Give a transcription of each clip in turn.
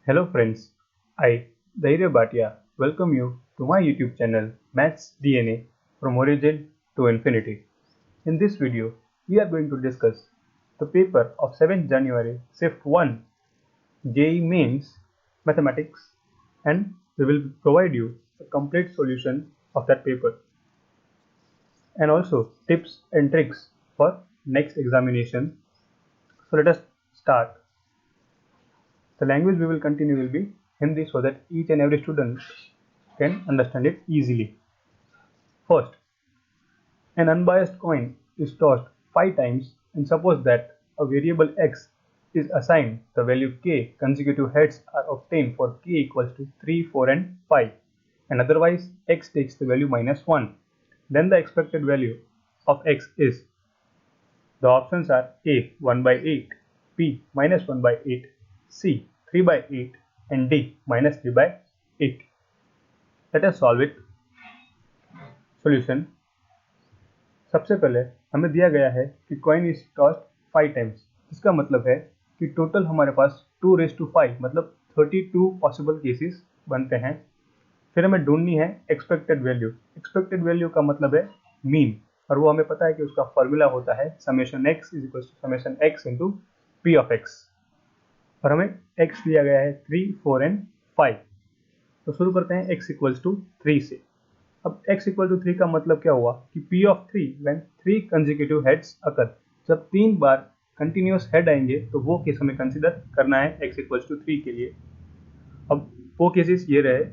Hello friends, I, Dhairya Bhatia, welcome you to my YouTube channel Maths DNA from Origin to Infinity. In this video, we are going to discuss the paper of 7th January Shift 1 JEE Mains Mathematics, and we will provide you a complete solution of that paper and also tips and tricks for next examination. So let us start. The language we will continue will be Hindi so that each and every student can understand it easily. First, an unbiased coin is tossed 5 times, and suppose that a variable x is assigned the value k. Consecutive heads are obtained for k equals to 3, 4 and 5, and otherwise x takes the value -1. Then the expected value of x is. The options are A 1 by 8, B -1 by 8, C 3 by 8 and D -3 by 8. Let us solve it. Solution. सबसे पहले हमें दिया गया है कि coin is tossed 5 times, इसका मतलब है कि टोटल हमारे पास 2⁵ मतलब 32 पॉसिबल केसेस बनते हैं। फिर हमें ढूंढनी है एक्सपेक्टेड वैल्यू। एक्सपेक्टेड वैल्यू का मतलब है मीन, और वो हमें पता है कि उसका फॉर्मूला होता है summation x is equal to summation x into P of x, और हमें x दिया गया है 3, 4 एंड 5। तो शुरू करते हैं x इक्वल्स टू 3 से। अब x इक्वल टू 3 का मतलब क्या हुआ कि p of 3 when 3 consecutive heads occur, जब 3 बार कंटिन्यूस हेड आएंगे तो वो केस हमें कंसीडर करना है x इक्वल्स टू 3 के लिए। अब वो केसेस ये रहे,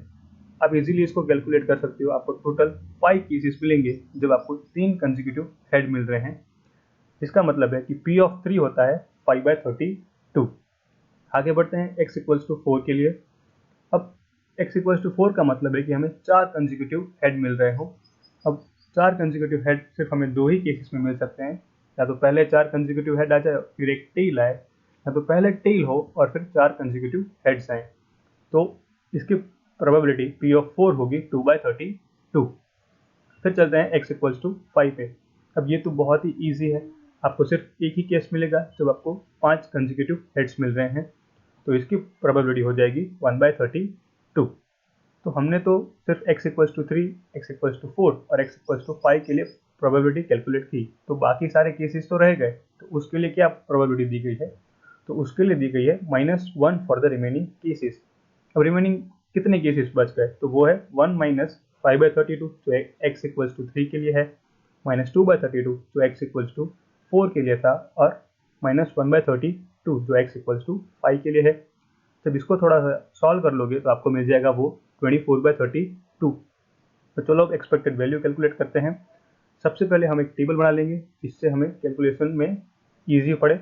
आप इजीली इसको कैलकुलेट कर सकते हो। आपको टोटल 5 केसेस मिलेंगे जब आपको 3 कंसेक्यूटिव हेड मिल रहे हैं। इसका मतलब है कि p ऑफ 3 होता है 5/32। आगे बढ़ते हैं x इक्वल्स टू 4 के लिए। अब x इक्वल्स टू 4 का मतलब है कि हमें 4 कंसेक्यूटिव हेड मिल रहे हो। अब 4 कंसेक्यूटिव हेड सिर्फ हमें 2 ही केसेस में मिल सकते हैं, या तो पहले 4 कंसेक्यूटिव हेड आ जाए फिर एक टेल आए, या तो पहले टेल हो और फिर 4 कंसेक्यूटिव हेड्स आए। तो इसकी प्रोबेबिलिटी p ऑफ 4 होगी 2/32। फिर चलते हैं x इक्वल्स टू 5 पे। अब ये तो बहुत ही ईजी है, आपको सिर्फ एक ही केस मिलेगा जब आपको 5 कंसेक्यूटिव हेड्स मिल रहे हैं, तो इसकी प्रोबेबिलिटी हो जाएगी 1/32। तो हमने तो सिर्फ x equals to 3, x equals to 4 और x इक्वल्स टू 5 के लिए प्रोबेबिलिटी कैलकुलेट की, तो बाकी सारे केसेस तो रह गए। तो उसके लिए क्या प्रोबेबिलिटी दी गई है, तो उसके लिए दी गई है -1 फॉर द रिमेनिंग केसेस। अब रिमेनिंग कितने केसेस बच गए, तो वो है 1 - 5/32 जो x इक्वल्स टू 3 के लिए है, -2/32 जो x इक्वल्स टू 4 के लिए था, और -1/32 जो x इक्वल्स टू 5 के लिए है। जब इसको थोड़ा सा सॉल्व कर लोगे तो आपको मिल जाएगा वो 24/32। तो चलो अब एक्सपेक्टेड वैल्यू कैलकुलेट करते हैं। सबसे पहले हम एक टेबल बना लेंगे जिससे हमें कैलकुलेशन में ईजी पड़े।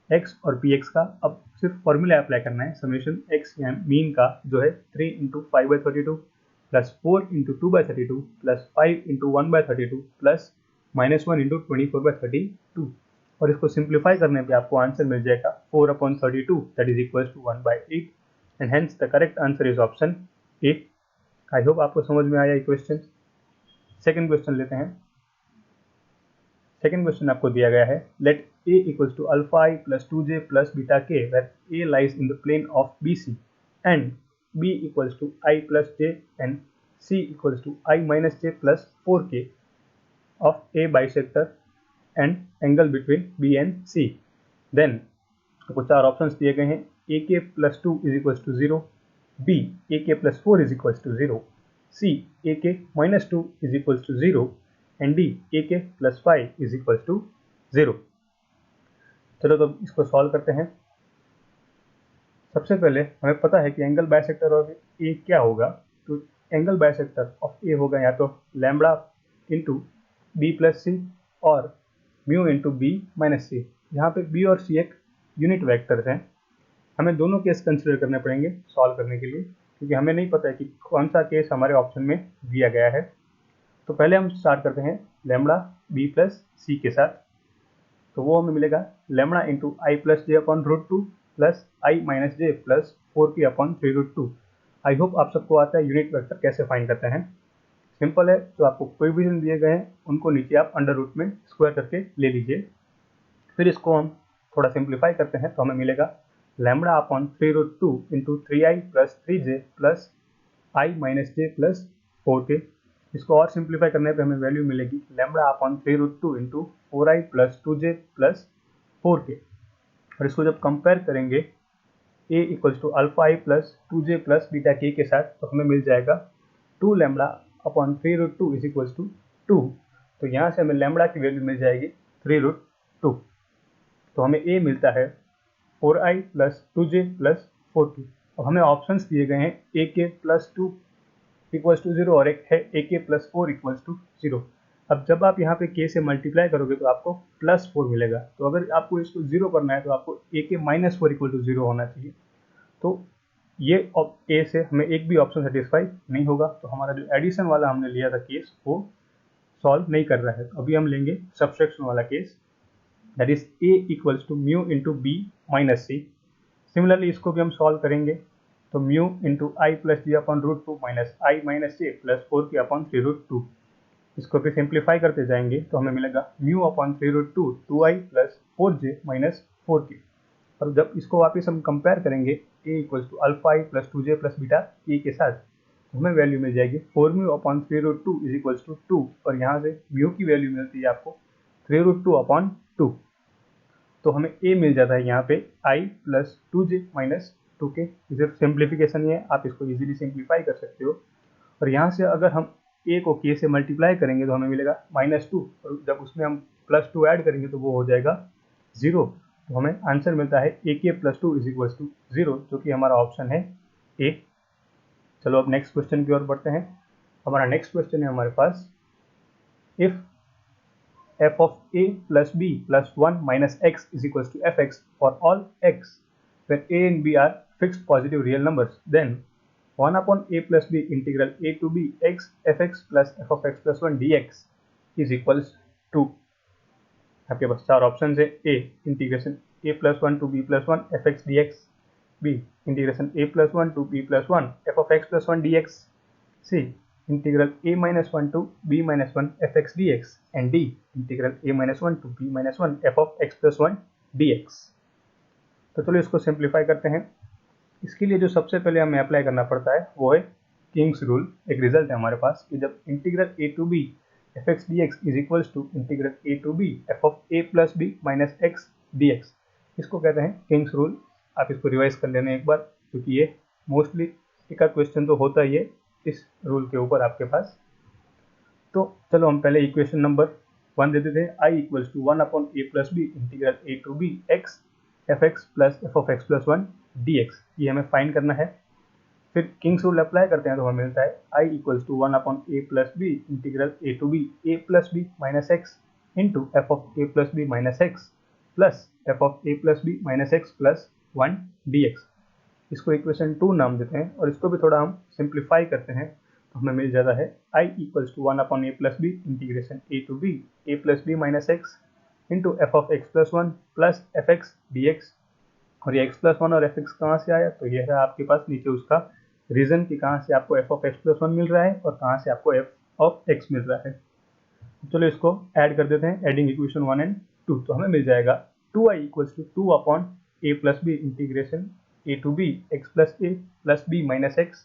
x और px का अब सिर्फ फॉर्मूला अप्लाई करना है समेशन x या मीन का, जो है 3 into 5/32 plus 4 into 2/32 plus 5 into 1/32 plus -1 into 24/32, और इसको सिंप्लीफाई करने पे आपको आंसर मिल जाएगा 4/32 that is equal to 1/8, and hence the correct answer is option A. I hope आपको समझ में आया ये क्वेश्चन। सेकंड क्वेश्चन लेते हैं। सेकंड क्वेश्चन आपको दिया गया है let a equals to alpha i plus 2j plus beta k where a lies in the plane of BC and b equals to i plus j and c equals to i minus j plus 4k of a bisector and angle between b and c। Then आपको 4 options दिए गए हैं। ak plus 2 is equals to 0, b ak plus 4 is equals to 0, c ak minus 2 is equals to 0 and d ak plus 5 is equals to 0। चलो तो इसको solve करते हैं। सबसे पहले हमें पता है कि एंगल बाइसेक्टर ऑफ ए क्या होगा, तो एंगल बाइसेक्टर ऑफ ए होगा या तो लैम्बडा इंटू बी प्लस सी और म्यू इंटू बी माइनस सी। यहाँ पे बी और सी एक यूनिट वेक्टर्स हैं, हमें दोनों केस कंसिडर करने पड़ेंगे सॉल्व करने के लिए, क्योंकि हमें नहीं पता है कि कौन सा केस हमारे ऑप्शन में दिया गया है। तो पहले हम स्टार्ट करते हैं लैम्बडा बी प्लस सी के साथ। तो वो हमें मिलेगा lambda into I plus J upon √2 plus I minus J plus 4k upon 3√2। I hope आप सबको आता है यूनिट वेक्टर कैसे फाइंड करते हैं। सिंपल है, जो आपको कोएफिशिएंट दिए गए हैं उनको नीचे आप अंडर रूट में स्क्वायर करके ले लीजिए। फिर इसको हम थोड़ा सिंप्लीफाई करते हैं तो हमें मिलेगा lambda upon 3√2 into 3i plus 3j plus i minus J plus 4k। इसको और सिंप्लीफाई करने पे हमें वैल्यू मिलेगी lambda upon 3√2 into 4i plus 2j plus 4k। और इसको जब कंपेयर करेंगे a equals to alpha I plus 2j plus beta k के साथ, तो हमें मिल जाएगा 2 lambda upon 3√2 is equals to 2। तो यहाँ से हमें लैम्बडा की वैल्यू मिल जाएगी 3√2। तो हमें a मिलता है 4i plus 2j plus 4k। अब हमें ऑप्शंस दिए गए हैं ak प्लस 2 इक्वल्स टू 0 और एक है ak प्लस 4 इक्वल्स टू 0। अब जब आप यहाँ पे k से मल्टीप्लाई करोगे तो आपको प्लस 4 मिलेगा। तो अगर आपको इसको 0 करना है तो आपको ak माइनस 4 इक्वल टू 0 होना चाहिए। तो ये ए से हमें एक भी ऑप्शन सेटिस्फाई नहीं होगा। तो हमारा जो एडिशन वाला हमने लिया था केस वो सॉल्व नहीं कर रहा है। तो अभी हम लेंगे सब्सट्रैक्शन वाला case, that is a equals to mu into B minus C. Similarly इसको भी हम सॉल्व करेंगे। तो mu into I plus G upon √2 minus I minus J plus 4k upon 3√2। इसको भी सिंप्लीफाई करते जाएंगे तो हमें मिलेगा mu upon 3√2 2i plus 4j minus 4k। और जब इसको वापस हम कंपेयर करेंगे a equals to alpha I plus 2j plus beta k के साथ, तो हमें वैल्यू मिल जाएगी 4 mu upon 3√2 is equals to 2। और यहाँ से म्यू की वैल्यू मिलती है आपको 3√2 अपॉन 2। तो हमें a मिल जाता है यहाँ पे i plus 2j minus 2k। ये सिर्फ सिंप्लीफिकेशन ही है, आप इसको इजीली सिंप्लीफाई कर सकते हो। और यहाँ से अगर हम a को k से मल्टीप्लाई करेंगे तो हमें मिलेगा -2, और जब उसमें हम +2 ऐड करेंगे तो वो हो जाएगा 0। तो हमें आंसर मिलता है ak plus 2 is equals to 0, जो कि हमारा ऑप्शन है ए। चलो अब नेक्स्ट क्वेश्चन की ओर बढ़ते हैं। हमारा नेक्स्ट क्वेश्चन है हमारे पास, if f of a plus b plus 1 minus x is equals to fx for all x where a and b are fixed positive real numbers, then 1 upon a plus b integral a to b x fx plus f of x plus 1 dx is equals to, आपके पास चार option है, a integration a plus 1 to b plus 1 fx dx, b integration a plus 1 to b plus 1 f of x plus 1 dx, c integral a minus 1 to b minus 1 fx dx, and d integral a minus 1 to b minus 1 f of x plus 1 dx। तो चलो इसको simplify करते हैं। इसके लिए जो सबसे पहले हमें अप्लाई करना पड़ता है वो है किंग्स रूल। एक रिजल्ट है हमारे पास कि जब integral a to b F X D X is equals to integral a to b F of a plus B minus X D X, इसको कहते हैं किंग्स रूल। आप इसको रिवाइज कर लेना एक बार, क्योंकि ये मोस्टली एक क्वेश्चन तो होता ही है इस रूल के ऊपर आपके पास। तो चलो हम पहले इक्वेशन नंबर 1 देते थे, i equals to 1 upon a plus B integral a to b X F x plus F of X plus 1 D X, ये हमें फाइंड करना है। फिर किंग्स रूल अप्लाई करते हैं तो हमें मिलता है i equals to 1 upon a plus B integral a to b a plus B minus X into F of a plus B minus X plus F of a plus B minus X plus 1 D X. इसको equation 2 नाम देते हैं और इसको भी थोड़ा हम simplify करते हैं तो हमें मिल जाता है i equals to 1 upon a plus B integration a to b a plus B minus X into F of X plus 1 plus F X D X. और ये x प्लस 1 और एफ एक्स कहाँ से आया, तो ये है आपके पास नीचे उसका रीजन कि कहाँ से आपको एफ ऑफ एक्स प्लस 1 मिल रहा है और कहाँ से आपको एफ ऑफ एक्स मिल रहा है। चलो इसको ऐड कर देते हैं, एडिंग इक्वेशन 1 एंड 2, तो हमें मिल जाएगा 2i equals to 2 upon a plus B integration a to b X plus a plus b minus X,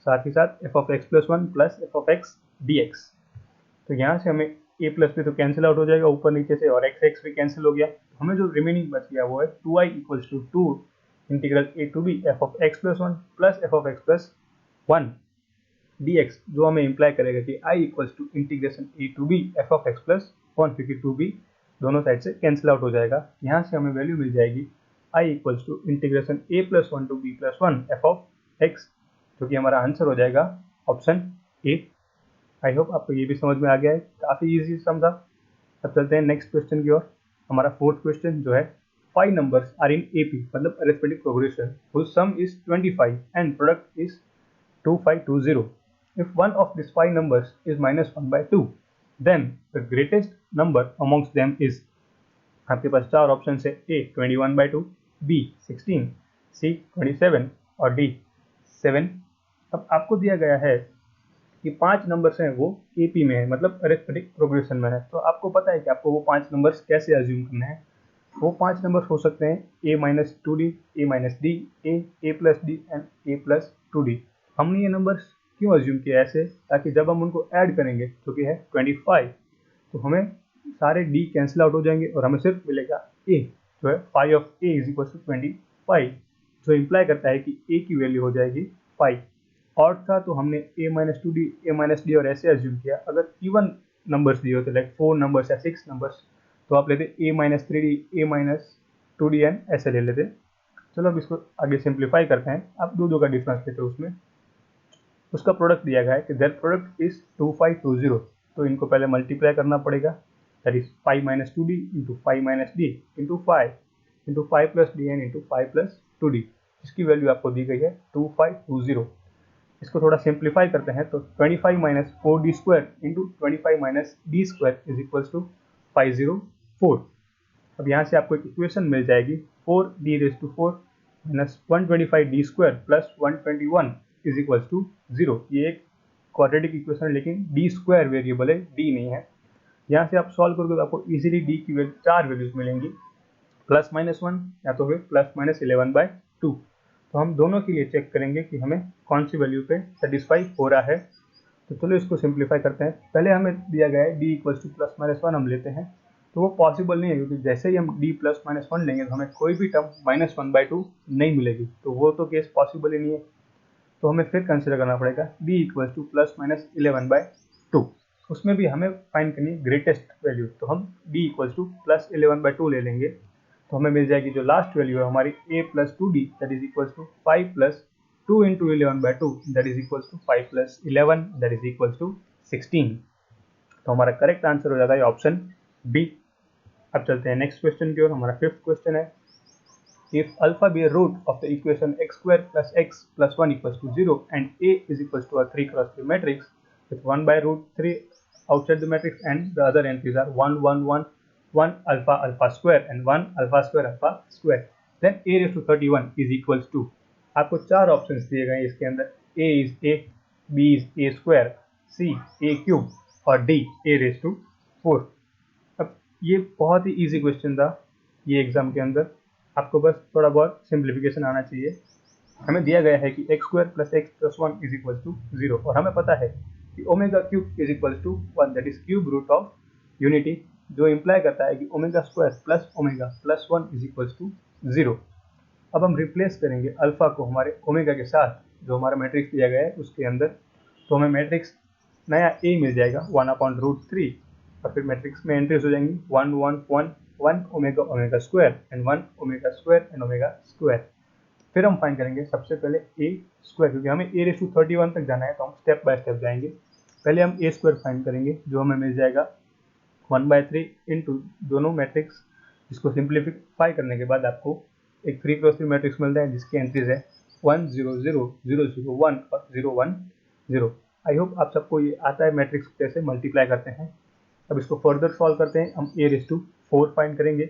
साथ ही साथ F of X plus 1 plus F of X D X. तो यहाँ से हमें a प्लस बी तो cancel out हो जाएगा ऊपर नीचे से, और एक्स एक्स भी कैंसिल हो गया। तो हमें जो रिमेनिंग बच गया वो है 2i equals to 2 integral a to b F of X plus 1 plus F of X plus 1 dx, जो हमें इम्प्लाई करेगा कि i equals to integration a to b F of X plus 1, क्योंकि 2b दोनों साइड से cancel out हो जाएगा। यहाँ से हमें वैल्यू मिल जाएगी i equals to integration a plus 1 to b plus 1 F of X, जो कि हमारा आंसर हो जाएगा ऑप्शन ए। आई होप आपको ये भी समझ में आ गया है, काफ़ी ईजी समझा। अब चलते हैं नेक्स्ट क्वेश्चन की ओर। हमारा फोर्थ क्वेश्चन जो है, 5 numbers are in AP मतलब arithmetic progression whose sum is 25 and product is 2520. If one of these 5 numbers is minus 1 by 2, then the greatest number amongst them is, आपके पास चार option है, A 21 by 2, B 16, C 27 और D 7। अब आपको दिया गया है कि 5 नंबर्स हैं वो AP में है, मतलब अरिथमेटिक प्रोग्रेशन में है। तो आपको पता है कि आपको वो 5 नंबर्स कैसे अज्यूम करना है। वो 5 नंबर्स हो सकते हैं a minus 2d, a minus d, a plus d and a plus 2d। हमने ये नंबर्स क्यों अज्यूम किया ऐसे, ताकि जब हम उनको ऐड करेंगे जो कि है 25, तो हमें सारे d कैंसिल आउट हो जाएंगे और हमें सिर्फ मिलेगा a, जो है 5 of a is equal to 25, जो इम्प्लाई करता है कि a की वैल्यू हो जाएगी 5। ऑड था तो हमने a minus 2d, a minus d और ऐसे अज्यूम किया। अगर इवन नंबर्स दिए होते लाइक 4 नंबर्स या 6 नंबर्स, तो आप लेते a minus 3d, a minus 2d and ऐसे ले लेते। चलो अब इसको आगे सिंप्लीफाई करते हैं। आप दो का डिफरेंस लेते हो, उसमें उसका प्रोडक्ट दिया गया है कि देयर प्रोडक्ट इज 2520, तो इनको पहले मल्टीप्लाई करना पड़ेगा। That is 5 minus 2d into 5 minus d into 5 plus D N into 5 plus 2d, जिसकी वैल्यू आपको दी गई है 2520। इसको थोड़ा सिंप्लीफाई करते हैं तो 25 minus 4d square into 25 minus D square is equals to 504। अब यहाँ से आपको एक इक्वेशन मिल जाएगी 4d raise to 4 minus 125d square plus 121 is equals to 0। ये एक क्वाड्रेटिक इक्वेशन है, लेकिन d स्क्वायर वेरिएबल है, d नहीं है। यहाँ से आप सॉल्व करोगे तो आपको इजीली d की वैल्यू 4 वैल्यूज मिलेंगी, प्लस माइनस 1 या तो फिर प्लस माइनस 11/2। तो हम दोनों के लिए चेक करेंगे कि हमें कौन सी वैल्यू पे सेटिस्फाई हो रहा है। तो चलो इसको सिंप्लीफाई करते हैं। पहले हमें दिया गया है d equals two plus minus 1 हम लेते हैं, तो वो पॉसिबल नहीं है, क्योंकि जैसे ही हम d प्लस माइनस 1 लेंगे तो हमें कोई भी टर्म माइनस 1/2 नहीं मिलेगी, तो वो तो केस पॉसिबल ही नहीं है। तो हमें फिर कंसिडर करना पड़ेगा d equals two plus minus 11/2। उसमें भी हमें फाइंड करनी है ग्रेटेस्ट वैल्यू, तो हम d इक्वल्स टू प्लस 11/2 ले लेंगे। तो हमें मिल जाएगी जो लास्ट वैल्यू है हमारी a plus 2d, that is equals to 5 plus 2 into 11/2, that is equals to 5 plus 11, that is equals to 16। तो हमारा करेक्ट आंसर हो जाता है ऑप्शन बी। अब चलते हैं नेक्स्ट क्वेश्चन की ओर। हमारा फिफ्थ क्वेश्चन है, if alpha be a root of the equation x square plus x plus 1 equals to 0 and a is equals to a 3 cross 3 matrix with 1 by root 3 outside the matrix and the other entries are 1 1 1 1 alpha alpha square and 1 alpha square, then a raised to 31 is equals to। आपको चार options दिए गए हैं इसके अंदर, a is a, b is a square, c a cube और d a raised to 4। अब ये बहुत ही इजी क्वेश्चन था ये एग्जाम के अंदर, आपको बस थोड़ा बहुत सिंप्लीफिकेशन आना चाहिए। हमें दिया गया है कि X square plus X plus 1 is equal to 0, और हमें पता है कि omega cube is equal to 1, that is cube root of unity, जो इम्प्लाई करता है कि omega square plus omega plus 1 is equal to 0। अब हम रिप्लेस करेंगे अल्फा को हमारे ओमेगा के साथ, जो हमारा मैट्रिक्स दिया गया है उसके अंदर, तो हमें मैट्रिक्स नया ए मिल जाएगा 1/√3, और फिर मैट्रिक्स में एंट्रीज हो जाएंगी 1 1 1 1 omega omega square and 1 omega square and omega square. फिर हम फाइंड करेंगे सबसे पहले ए स्क्वायर, क्योंकि हमें ए रेस टू 31 तक जाना है, तो हम स्टेप बाय स्टेप जाएंगे। पहले हम ए स्क्वायर फाइंड करेंगे, जो हमें मिल जाएगा 1/3 इंटू दोनों मैट्रिक्स, जिसको सिंप्लीफाई करने के बाद आपको एक 3 क्रॉस 3 मैट्रिक्स मिलता है, जिसकी एंट्रीज है 1 0 0 0 0 1 और 0 1 0। आई होप आप सबको ये आता है मैट्रिक्स कैसे मल्टीप्लाई करते हैं। अब इसको फर्दर सॉल्व करते हैं। हम ए रेस टू 4 फाइंड करेंगे,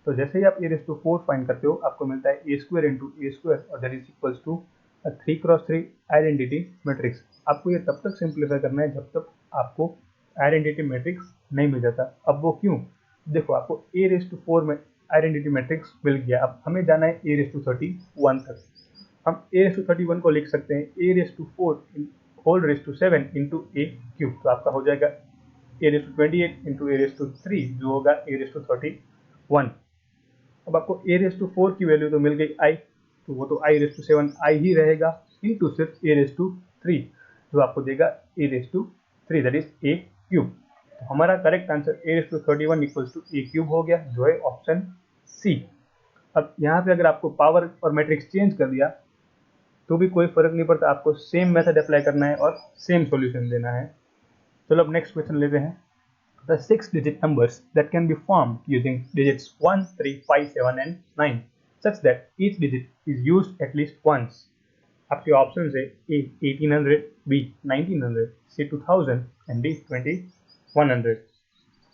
तो जैसे ही आप ए रेस टू 4 फाइंड करते हो आपको मिलता है A square into A square, और that is equals to 3 cross 3 identity matrix. आपको ये तब तक सिंप्लीफाई करना है जब तक आपको आइडेंटिटी मैट्रिक्स नहीं मिल जाता। अब वो क्यों, देखो आपको ए रेस टू 4 में आइडेंटिटी मैट्रिक्स मिल गया, अब हमें जाना है ए रेस टू 31 तक। हम ए रेस टू 31 को लिख सकते हैं a raise to 4 whole raise to 7 into a cube, तो आपका हो जाएगा a raise to 28 into a raise to 3, जो होगा ए रेस टू 31। अब आपको ए रेस टू 4 की वैल्यू तो मिल गई आई, तो वो तो आई रेस टू 7 आई ही रहेगा, इंटू सिर्फ ए रेस टू 3, जो आपको देगा a raise to 3, that is a cube. तो हमारा correct answer a raise to 31 equals to a cube हो गया, जो है ऑप्शन सी। अब यहाँ पे अगर आपको पावर और मैट्रिक्स चेंज कर दिया तो भी कोई फर्क नहीं पड़ता, आपको सेम मेथड अप्लाई करना है और सेम सॉल्यूशन देना है। चलो अब नेक्स्ट क्वेश्चन लेते हैं। The 6-digit numbers that can be formed using digits 1, 3, 5, 7 and 9, such that each digit is used at least once. आपके ऑप्शन है A 1800, B 1900, C 2000 and D 2100।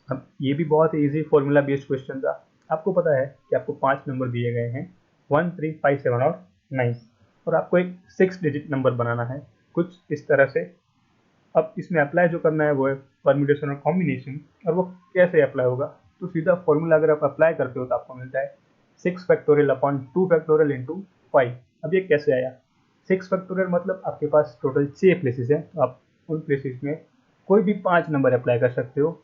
अब ये भी बहुत इजी फॉर्मूला बेस्ड क्वेश्चन था। आपको पता है कि आपको 5 नंबर दिए गए हैं 1, 3, 5, 7 और 9, और आपको एक 6 डिजिट नंबर बनाना है कुछ इस तरह से। अब इसमें अप्लाई जो करना है वो है परम्यूटेशन और कॉम्बिनेशन, और वो कैसे अप्लाई होगा तो सीधा फॉर्मूला अगर आप अप्लाई करते हो तो आपको मिलता है 6 फैक्टोरियल अपॉन 2 फैक्टोरियल इंटू 5। अब ये कैसे आया? 6 फैक्टोरियल मतलब आपके पास टोटल 6 प्लेसेस हैं, तो आप उन प्लेसेस में कोई भी 5 नंबर अप्लाई कर सकते हो।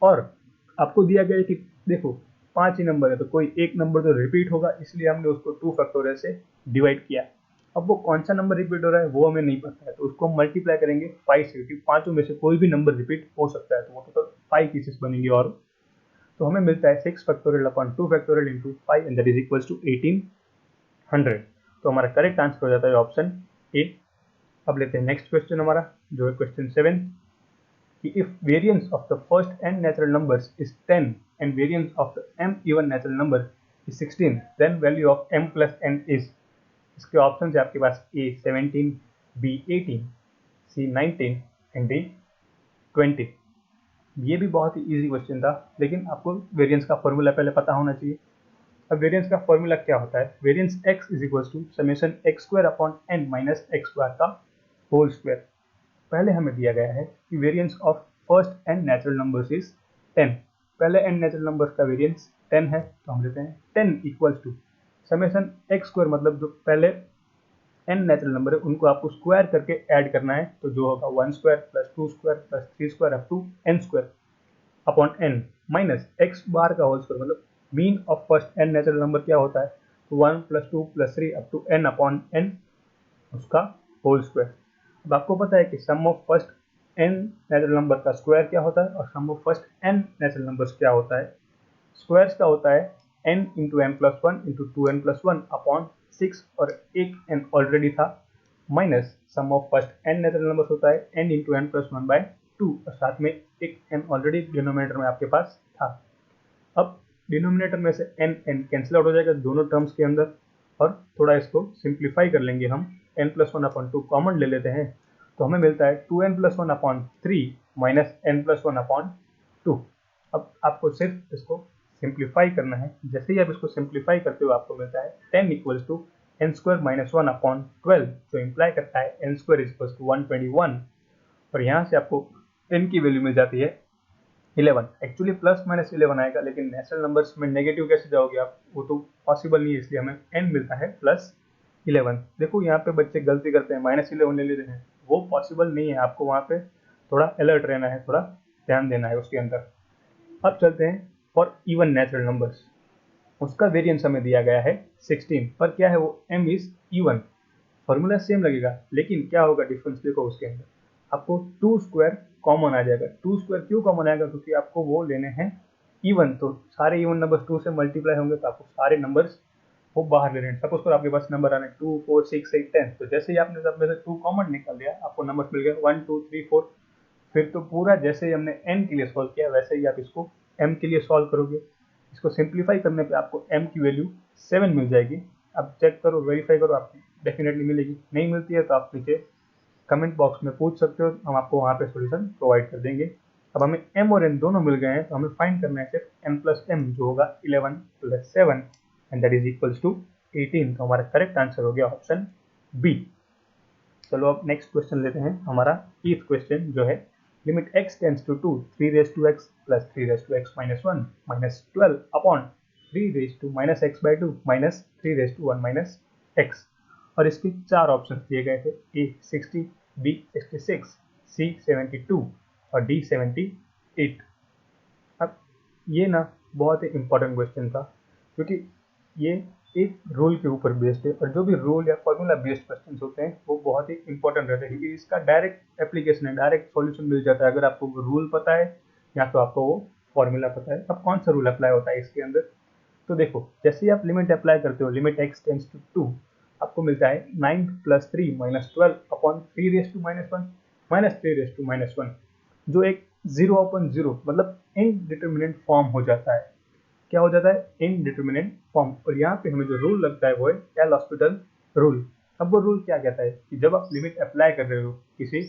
और आपको दिया गया है कि देखो 5 ही नंबर है तो कोई एक नंबर तो रिपीट होगा, इसलिए हमने उसको 2 फैक्टोरियल से डिवाइड किया। अब वो कौन सा नंबर रिपीट हो रहा है वो हमें नहीं पता है, तो उसको हम मल्टीप्लाई करेंगे 5 से, क्योंकि पांचों में से कोई भी नंबर रिपीट हो सकता है, तो वो टोटल 5 पीसेस बनेंगे। और तो हमें मिलता है 6 factorial upon 2 factorial into 5 and that is equals to 1800। तो हमारा करेक्ट आंसर हो जाता है ऑप्शन ए। अब लेते हैं नेक्स्ट क्वेश्चन हमारा, जो है क्वेश्चन 7, कि if variance of the first n natural numbers is 10 and variance of the m even natural number is 16, then value of m plus n is। इसके ऑप्शन है आपके पास ए 17, बी 18, सी 19 एंड डी 20। ये भी बहुत ही easy question था, लेकिन आपको variance का फॉर्मूला पहले पता होना चाहिए। अब वेरिएंस का फॉर्मूला क्या होता है? Variance x is equal to summation X square upon n minus X square का होल स्क्वायर। पहले हमें दिया गया है कि variance of first n natural numbers is 10। पहले n नेचुरल नंबर्स का वेरिएंस 10 है, तो हम लेते हैं 10 equals to summation X square, मतलब जो पहले n नेचुरल नंबर है उनको आपको स्क्वायर करके ऐड करना है, तो जो होगा 1 square plus 2 square plus 3 square up to n square upon n minus x bar का होल स्क्वायर, मतलब mean of first n natural number क्या होता है? तो 1 plus 2 plus 3 up to n upon n उसका होल स्क्वायर। अब आपको पता है कि sum of first n natural number का स्क्वायर क्या होता है और sum of first n natural numbers क्या होता है? स्क्वायर्स का होता है n into N plus one into 2n plus one upon 6, और एक n ऑलरेडी था, minus sum of first n natural numbers होता है n into N plus one by 2, और साथ में एक n ऑलरेडी डिनोमिनेटर में आपके पास था। अब डिनोमिनेटर में से n n कैंसिल आउट हो जाएगा दोनों टर्म्स के अंदर, और थोड़ा इसको सिंप्लीफाई कर लेंगे हम, n plus one upon two common ले लेते हैं, तो हमें मिलता है 2n plus one upon three minus n plus one upon two. अब आपको सिर्फ इसको सिंप्लीफाई करना है। जैसे ही आप इसको सिंप्लीफाई करते हो आपको मिलता है 10 equals to N square minus one upon 12, जो इंप्लाई करता है एन स्क्वायर इक्वल्स टू 121। और यहाँ से आपको n की वैल्यू मिल जाती है 11। एक्चुअली प्लस माइनस 11 आएगा, लेकिन नेचुरल नंबर्स में नेगेटिव कैसे जाओगे आप? वो तो पॉसिबल नहीं है, इसलिए हमें n मिलता है प्लस 11। देखो यहाँ पे बच्चे गलती करते हैं, माइनस 11 ले लेते हैं, वो पॉसिबल नहीं है। आपको वहाँ पे थोड़ा अलर्ट रहना है, थोड़ा ध्यान देना है उसके अंदर। अब चलते हैं फॉर इवन नेचुरल नंबर्स। उसका वेरिएंस हमें दिया गया है 16, पर क्या है वो m is even. Formula same लगेगा, लेकिन क्या होगा डिफरेंस देखो उसके अंदर, आपको 2 स्क्वायर कॉमन आ जाएगा। 2 स्क्वायर क्यों कॉमन आएगा? क्योंकि आपको वो लेने हैं इवन, तो सारे इवन नंबर्स 2 से मल्टीप्लाई होंगे, तो आपको सारे नंबर्स वो बाहर ले रहे हैं। सपोज करो आपके पास नंबर आ रहे हैं 2 4 6 8 10, तो जैसे ही आपने सब में से 2 कॉमन निकाल लिया, आपको नंबर मिल गया 1 2 3 4। फिर तो पूरा जैसे ही हमने n के लिए सॉल्व किया वैसे ही आप इसको m के लिए सॉल्व करोगे। इसको सिंप्लीफाई करने पे आपको m की वैल्यू 7 मिल जाएगी। अब चेक करो, वेरीफाई करो, आपको डेफिनेटली मिलेगी। नहीं मिलती है तो आप नीचे कमेंट बॉक्स में पूछ सकते हो, हम आपको वहाँ पे सॉल्यूशन प्रोवाइड कर देंगे। अब हमें m और n दोनों मिल गए हैं, तो हमें फाइंड करना है सिर्फ m प्लस m, जो होगा 11 plus 7 and that is equals to 18। तो हमारा करेक्ट आंसर हो गया ऑप्शन बी। चलो अब नेक्स्ट क्वेश्चन लेते हैं, हमारा 8th क्वेश्चन, जो है limit x tends to 2 3 raise to x plus 3 raise to x minus 1 minus 12 upon 3 raise to minus x by 2 minus 3 raise to 1 minus x। और इसके 4 ऑप्शन दिए गए थे, a 60, b 66, c 72 और d 78। अब ये ना बहुत ही इंपॉर्टेंट क्वेश्चन था, क्योंकि ये एक रूल के ऊपर बेस्ड है, और जो भी रूल या फॉर्मूला बेस्ड क्वेश्चन होते हैं वो बहुत ही इंपॉर्टेंट रहते हैं, क्योंकि इसका डायरेक्ट एप्लीकेशन है, डायरेक्ट सॉल्यूशन मिल जाता है अगर आपको वो रूल पता है या तो आपको वो फॉर्मूला पता है। अब कौन सा रूल अप्लाई होता है इसके अंदर? तो देखो, जैसे ही आप लिमिट अप्लाई करते हो, लिमिट x टेंड्स टू 2, आपको मिलता है 9 plus 3 minus 12 upon 3 raise to minus 1 minus 3 raise to minus 1, जो एक 0 अपॉन 0 मतलब इनडिटर्मिनेंट फॉर्म हो जाता है। क्या हो जाता है? Indeterminate form. और यहाँ पे हमें जो रूल लगता है वो है एल हॉस्पिटल रूल। अब वो रूल क्या कहता है कि जब आप लिमिट अप्लाई कर रहे हो किसी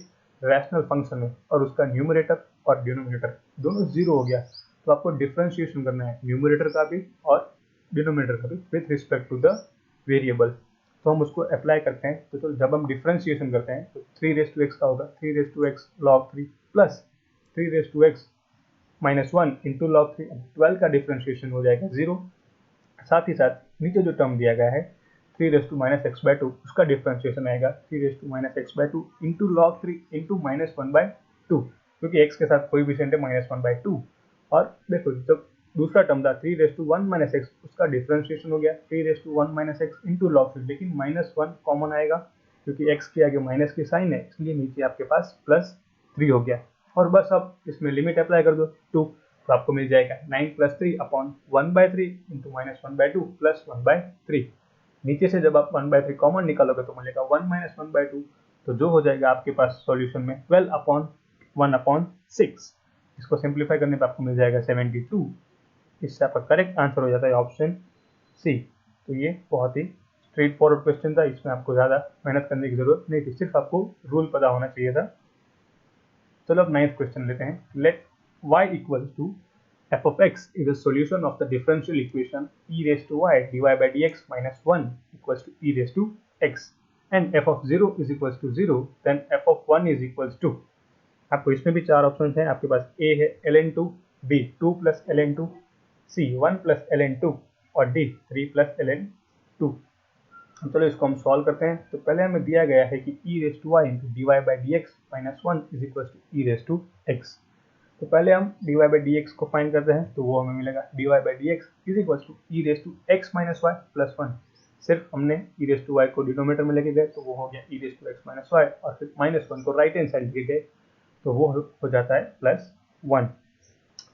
रैशनल फंक्शन में और उसका न्यूमरेटर और डिनोमिनेटर दोनों 0 हो गया, तो आपको डिफ्रेंशिएशन करना है न्यूमरेटर का भी और डिनोमिनेटर का भी with respect to the variable. तो हम उसको अप्लाई करते हैं, तो जब हम डिफ्रेंशिएशन करते हैं तो 3 रेज टू एक्स का होगा 3 raise to X log 3 plus 3 raise to X -1 into log 3, 12 का डिफ्रेंशिएशन हो जाएगा 0। साथ ही साथ नीचे जो टर्म दिया गया है 3 - x/2 उसका डिफ्रेंशिएशन आएगा 3 - x/2 इंटू लॉग 3 इंटू -1/2, क्योंकि x के साथ कोई भी सेंट है -1/2। और देखो जब दूसरा टर्म था 3 - 1 - x उसका डिफ्रेंशिएशन हो गया 3 - 1 - x इंटू लॉग 3, लेकिन -1 कॉमन आएगा क्योंकि x के आगे माइनस की साइन है, इसलिए नीचे आपके पास +3 हो गया। और बस अब इसमें लिमिट अप्लाई कर दो 2, तो आपको मिल जाएगा 9 + 3 अपॉन 1/3 इंटू -1/2 प्लस 1/3। नीचे से जब आप 1/3 कॉमन निकालोगे तो मिलेगा 1 - 1/2, तो जो हो जाएगा आपके पास सॉल्यूशन में 12/1/6। इसको सिंप्लीफाई करने पर आपको मिल जाएगा 72। इससे आपका करेक्ट आंसर हो जाता है ऑप्शन सी। तो ये बहुत ही स्ट्रेट फॉरवर्ड क्वेश्चन था, इसमें आपको ज़्यादा मेहनत करने की जरूरत नहीं थी, सिर्फ आपको रूल पता होना चाहिए था। चलो अब 9th क्वेश्चन लेते हैं। Let y equal to f of x is a solution of the differential equation e raised to y dy by dx minus 1 equals to e raised to x and f of 0 is equals to 0, then f of 1 is equals to। आपको इसमें भी चार option हैं, आपके पास a है ln2, b 2 plus ln2, c 1 plus ln2 और d 3 plus ln2। चलो इसको हम सॉल्व करते हैं। तो पहले हमें दिया गया है कि e raised to y into dy by dx minus 1 is equals to e raised to x। तो पहले हम dy by dx को फाइंड करते हैं, तो वो हमें मिलेगा dy by dx is equal to e raised to x minus y plus 1। सिर्फ हमने e raised to y को डिनोमिनेटर में लेके गए तो वो हो गया e raised to x minus y, और फिर -1 को राइट हैंड साइड लेके गए तो वो हो जाता है +1।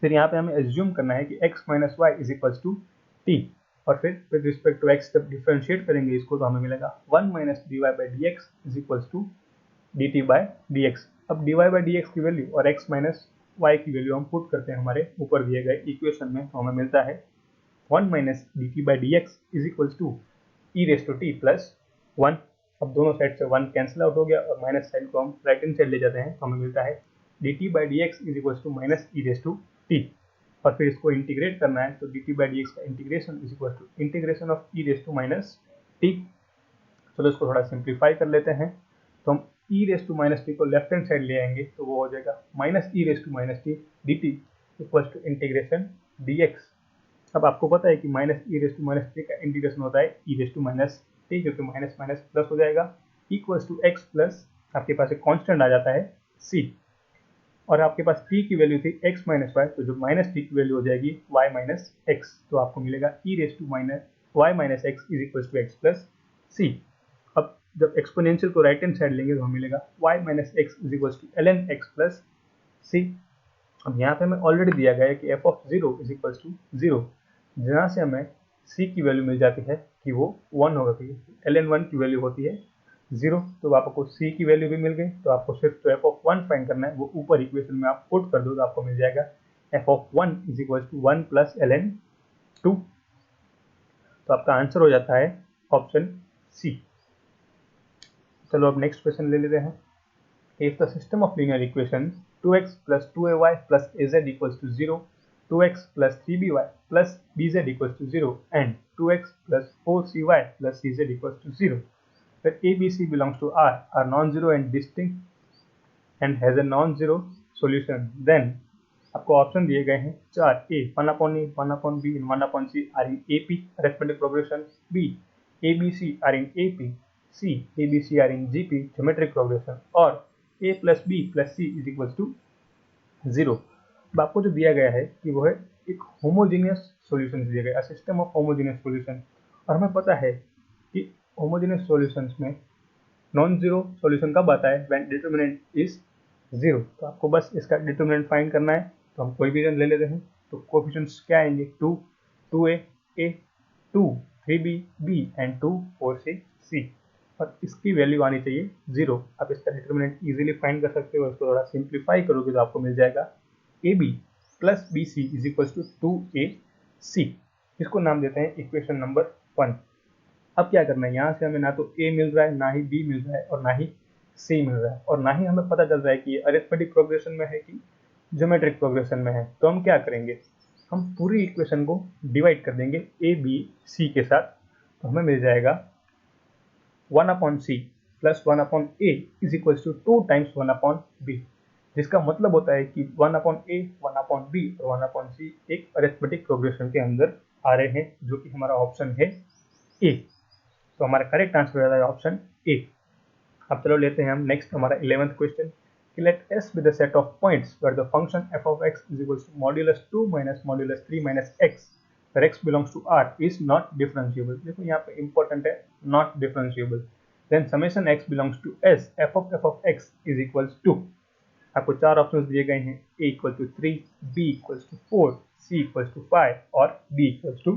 फिर यहाँ पे हमें एज्यूम करना है कि x minus y is equal to t, और फिर विद रिस्पेक्ट टू x जब डिफरेंशिएट करेंगे इसको तो हमें मिलेगा 1 minus dy by dx is equal to dt by dx। अब dy by dx की वैल्यू और x minus y की वैल्यू हम पुट करते हैं हमारे ऊपर दिए गए इक्वेशन में, तो हमें मिलता है 1 minus dt by dx is equal to e raised to t plus 1। अब दोनों साइड से 1 कैंसिल आउट हो गया और माइनस साइड को हम राइट हैंड साइड ले जाते हैं, तो हमें मिलता है dt by dx is equal to minus e raised to t। और फिर इसको इंटीग्रेट करना है तो dt by dx का integration is equal to integration of e raised to minus t। चलो इसको थोड़ा सिंप्लीफाई कर लेते हैं। तो हम e raised to minus T को लेफ्ट हैंड साइड ले आएंगे तो वो हो जाएगा minus e raised to minus T dt equal to integration dx। अब आपको पता है कि minus e raised to minus T का इंटीग्रेशन होता है e raised to minus T, क्योंकि माइनस माइनस प्लस हो जाएगा इक्वल टू x प्लस आपके पास एक कांस्टेंट आ जाता है c, और आपके पास t की वैल्यू थी x माइनस वाई, तो जो माइनस टी की वैल्यू हो जाएगी y माइनस एक्स, तो आपको मिलेगा e raised to minus y minus x is equal to x plus c. अब जब एक्सपोनेंशियल को राइट हैंड साइड लेंगे तो हमें मिलेगा y minus x is equal to ln x plus c. अब यहाँ पे हमें ऑलरेडी दिया गया है कि f of 0 is equal to 0, जहाँ से हमें c की वैल्यू मिल जाती है कि वो 1 होगा, क्योंकि ln 1 की वैल्यू होती है 0, तो आपको c की वैल्यू भी मिल गई। तो आपको सिर्फ तो f ऑफ 1 फाइंड करना है, वो ऊपर इक्वेशन में आप पुट कर दो तो आपको मिल जाएगा f of 1 is equal to 1 plus ln 2। तो आपका आंसर हो जाता है ऑप्शन सी। चलो अब नेक्स्ट क्वेश्चन ले लेते हैं। If the system of linear equations 2x plus 2ay plus az equals to 0, 2x plus 3by plus bz equals to 0 and 2x plus 4cy plus cz equals to 0, where a, b, c belongs to R are non-zero and distinct and has a non-zero solution, then आपको option दिए गए हैं 4, a 1/a 1/b and 1/c are in AP arithmetic progression, b a, b, c are in AP, c a, b, c are in GP geometric progression, और a plus b plus c is equals to 0। अब आपको जो दिया गया है कि वो है एक होमोजेनियस सॉल्यूशन दिया गया, सिस्टम ऑफ होमोजेनियस सॉल्यूशन, और हमें पता है कि होमोजेनियस सॉल्यूशंस में नॉन जीरो सॉल्यूशन कब आता है, व्हेन डिटरमिनेंट इज 0। तो आपको बस इसका डिटरमिनेंट फाइंड करना है, तो हम कोई भी ले लेते हैं। तो कोएफिशिएंट्स क्या आएंगे 2, 2a a 2 3b b and 2 4c c, और इसकी वैल्यू आनी चाहिए 0। आप इसका डिटरमिनेंट इजीली फाइंड कर सकते हो। इसको थोड़ा सिंप्लीफाई करोगे तो आपको मिल जाएगा ab plus B C is equal to 2ac। इसको नाम देते हैं इक्वेशन नंबर 1। अब क्या करना है, यहाँ से हमें ना तो a मिल रहा है, ना ही b मिल रहा है, और ना ही c मिल रहा है, और ना ही हमें पता चल रहा है कि ये अरिथमेटिक प्रोग्रेशन में है कि ज्योमेट्रिक प्रोग्रेशन में है। तो हम क्या करेंगे, हम पूरी इक्वेशन को डिवाइड कर देंगे a b c के साथ, तो हमें मिल जाएगा 1/c plus 1/a is equal to 2 times 1/b। जिसका मतलब होता है कि 1/a, 1/b और 1/c एक अरिथमेटिक प्रोग्रेशन के अंदर आ रहे हैं, जो कि हमारा ऑप्शन है ए। तो हमारा करेक्ट आंसर हो जाता है ऑप्शन ए। अब चलो लेते हैं हम नेक्स्ट हमारा 11th क्वेश्चन कि late S be the set of points where the function f of x is equals to modulus 2 minus modulus 3 minus x where x belongs to R is not differentiable। देखो यहाँ पे important है not differentiable। then summation x belongs to S f of x is equals to, आपको चार options दिए गए हैं, a equal to 3, b equals to 4, c equals to 5 और d equals to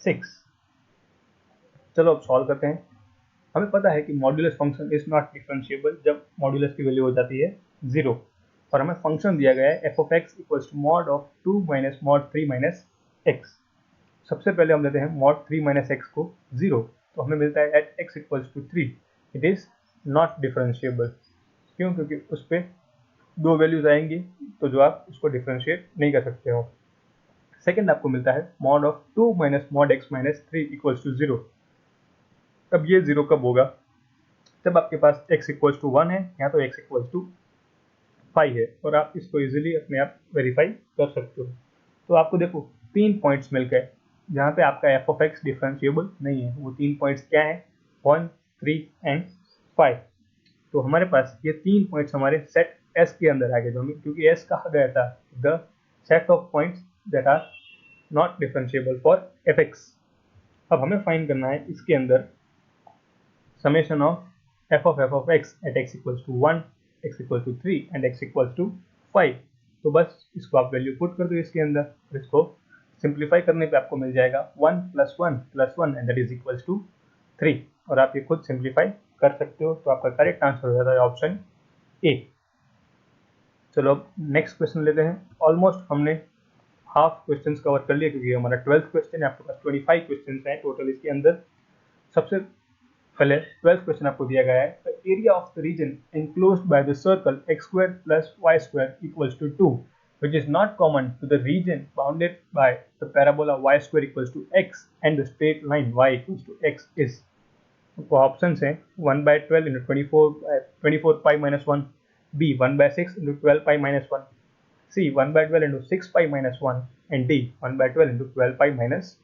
6। चलो अब सॉल्व करते हैं। हमें पता है कि modulus function is not differentiable जब मॉड्यूलस की वैल्यू हो जाती है 0, और हमें फंक्शन दिया गया है F of X equals to mod of 2 minus mod 3 minus X. सबसे पहले हम लेते हैं मॉड 3 माइनस एक्स को 0, तो हमें मिलता है at X equals to 3 it is not differentiable. क्यों? क्योंकि उस पर दो वैल्यूज आएंगी, तो जो आप उसको डिफरेंशिएट नहीं कर सकते हो। सेकेंड आपको मिलता है mod of 2 minus mod X minus 3 equals to 0। अब ये 0 कब होगा? जब आपके पास x इक्वल्स टू 1 है या तो x इक्वल्स टू 5 है, और आप इसको इजीली अपने आप वेरीफाई कर सकते हो। तो आपको देखो 3 पॉइंट्स मिल गए जहाँ पे आपका f ऑफ x डिफरेंशिएबल नहीं है। वो 3 पॉइंट्स क्या है? 1, 3 एंड 5। तो हमारे पास ये 3 पॉइंट्स हमारे सेट S के अंदर आ गए, क्योंकि S कहा गया था the set of points that are not differentiable for fx। अब हमें फाइंड करना है इसके अंदर summation of f of x at x equals to 1, x equals to 3 and x equals to 5। तो बस इसको आप वैल्यू पुट कर दो इसके अंदर, और इसको सिंप्लीफाई करने पे आपको मिल जाएगा 1 + 1 + 1 and that is equals to 3, और आप ये खुद सिंप्लीफाई कर सकते हो। तो आपका करेक्ट आंसर हो जाता है ऑप्शन ए। चलो अब नेक्स्ट क्वेश्चन लेते हैं। ऑलमोस्ट हमने हाफ क्वेश्चन कवर कर लिया, क्योंकि हमारा 12th क्वेश्चन है, आपके पास 25 क्वेश्चन हैं टोटल इसके अंदर। सबसे पहले 12th क्वेश्चन आपको दिया गया है the area of the region enclosed by the circle x² plus y² equals to 2 which is not common to the region bounded by the parabola y² equals to x and the straight line y equals to x is। तो options हैं 1/12 into 24 pi minus 1, b 1/6 into 12 pi minus 1, c 1/12 into 6 pi minus 1 and d 1/12 into 12 pi minus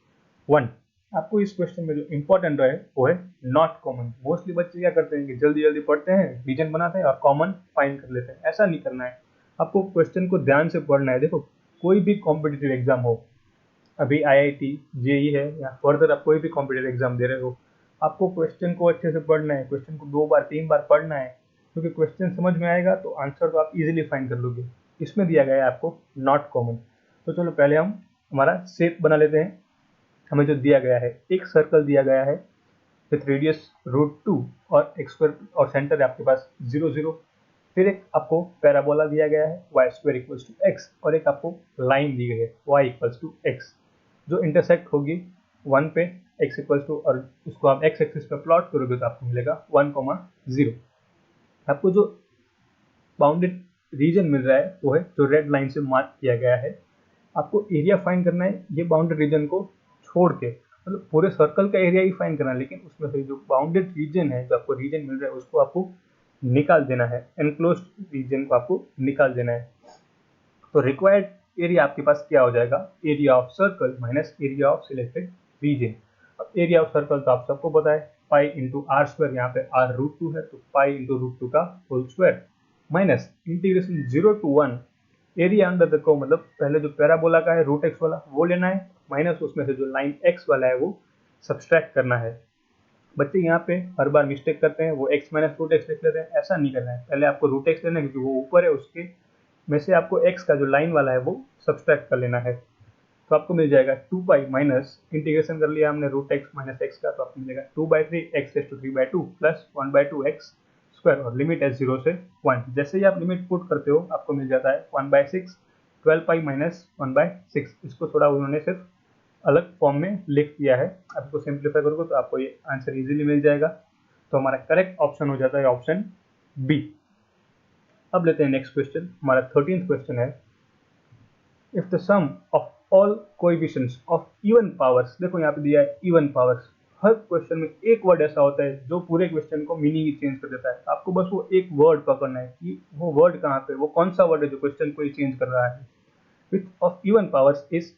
1। आपको इस question में जो important है वो है not common. Mostly बच्चे क्या करते हैं कि जल्दी जल्दी पढ़ते हैं, रीजन बनाते हैं और कॉमन फाइंड कर लेते हैं। ऐसा नहीं करना है, आपको क्वेश्चन को ध्यान से पढ़ना है। देखो कोई भी कॉम्पिटिटिव एग्जाम हो, अभी IIT JEE है या फर्दर आप कोई भी कॉम्पिटिटिव एग्जाम दे रहे हो, आपको क्वेश्चन को अच्छे से पढ़ना है। क्वेश्चन को 2 बार 3 बार पढ़ना है, क्योंकि क्वेश्चन समझ में आएगा तो आंसर तो आप इजीली फाइंड कर लोगे। इसमें दिया गया है आपको नॉट कॉमन। तो चलो पहले हम हमारा शेप बना लेते हैं। हमें जो दिया गया है, एक सर्कल दिया गया है विथ रेडियस √2 और x² और सेंटर है आपके पास 0 0। फिर एक आपको पैराबोला दिया गया है y² इक्वल्स टू x, और एक आपको लाइन दी गई है y इक्वल्स टू x, जो इंटरसेक्ट होगी 1 पे x इक्वल्स टू, और उसको आप x एक्सिस पे प्लॉट करोगे तो आपको मिलेगा 1,0। आपको जो बाउंडेड रीजन मिल रहा है वो है जो रेड लाइन से मार्क किया गया है। आपको एरिया फाइंड करना है ये बाउंडेड रीजन को छोड़ के, मतलब पूरे सर्कल का एरिया ही फाइंड करना है, लेकिन उसमें से जो बाउंडेड रीजन है, जो आपको रीजन मिल रहा है उसको आपको निकाल देना है, एनक्लोज्ड रीजन को आपको निकाल देना है। तो रिक्वायर्ड एरिया आपके पास क्या हो जाएगा? Area of circle minus area of selected region. अब एरिया ऑफ सर्कल तो आप सबको पता है पाई इंटू आर स्क्वायर, यहाँ पे आर √2 है तो पाई इंटू √2 का whole square, minus integration 0 to 1 area under the curve, मतलब पहले जो पैराबोला का है √x वाला वो लेना है, माइनस उसमें से जो लाइन x वाला है वो सब्सट्रैक्ट करना है। बच्चे यहाँ पे हर बार मिस्टेक करते हैं, वो x माइनस √x लिख लेते हैं। ऐसा नहीं करना है, पहले आपको √x लेना है क्योंकि वो ऊपर है, उसके में से आपको x का जो लाइन वाला है वो सब्सट्रैक्ट कर लेना है। तो आपको मिल जाएगा 2 पाई माइनस इंटीग्रेशन कर लिया हमने √x माइनस x का, तो आपको मिलेगा 2/3 x⁻³ प्लस 1/2 x स्क्वायर, और लिमिट है 0 से 1। जैसे ही आप लिमिट पुट करते हो आपको मिल जाता है 1/6 12 पाई माइनस 1/6। इसको थोड़ा उन्होंने सिर्फ अलग फॉर्म में लिख दिया है, आप इसको सिंप्लीफाई करोगे तो आपको ये आंसर इजीली मिल जाएगा। तो हमारा करेक्ट ऑप्शन हो जाता है ऑप्शन बी। अब लेते हैं नेक्स्ट क्वेश्चन। हमारा 13th क्वेश्चन है if the sum of all coefficients of even powers, देखो यहाँ पे दिया है इवन पावर्स, हर क्वेश्चन में एक वर्ड ऐसा होता है जो पूरे क्वेश्चन को मीनिंग ही चेंज कर देता है। आपको बस वो एक वर्ड पकड़ना है कि वो वर्ड कहाँ पे, वो कौन सा वर्ड है जो क्वेश्चन को ही चेंज कर रहा है। Width of even powers is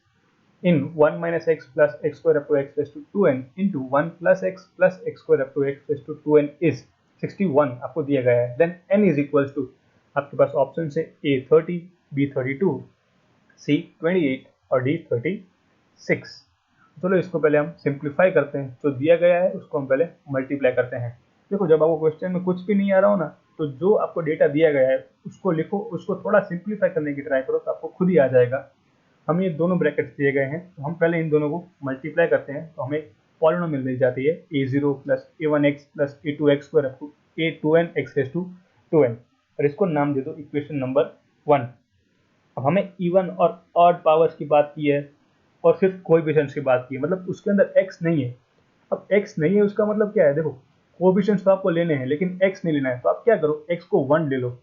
in 1 minus x plus x square up to x raised to 2n into 1 plus x square up to x raised to 2n is 61 आपको दिया गया है। Then n is equals to आपके पास option से a 30, b 32, c 28 और d 36। चलो इसको पहले हम सिंप्लीफाई करते हैं। जो दिया गया है उसको हम पहले मल्टीप्लाई करते हैं। देखो जब आपको क्वेश्चन में कुछ भी नहीं आ रहा हो ना, तो जो आपको डेटा दिया गया है उसको लिखो, उसको थोड़ा सिंप्लीफाई करने की ट्राई करो तो आपको खुद ही आ जाएगा। हमें ये दोनों ब्रैकेट्स दिए गए हैं, तो हम पहले इन दोनों को मल्टीप्लाई करते हैं तो हमें पॉलिनोमियल मिल जाती है a0 plus a1x plus a2x square up to a2n x raise to 2n, और इसको नाम दे दो इक्वेशन नंबर 1। अब हमें इवन और ऑड पावर्स की बात की है और सिर्फ कोएफिशिएंट्स की बात की है, मतलब उसके अंदर x नहीं है। अब x नहीं है उसका मतलब क्या है, देखो कोएफिशिएंट्स तो आपको लेने हैं लेकिन x नहीं लेना है, तो आप क्या करो, x को 1 ले लो।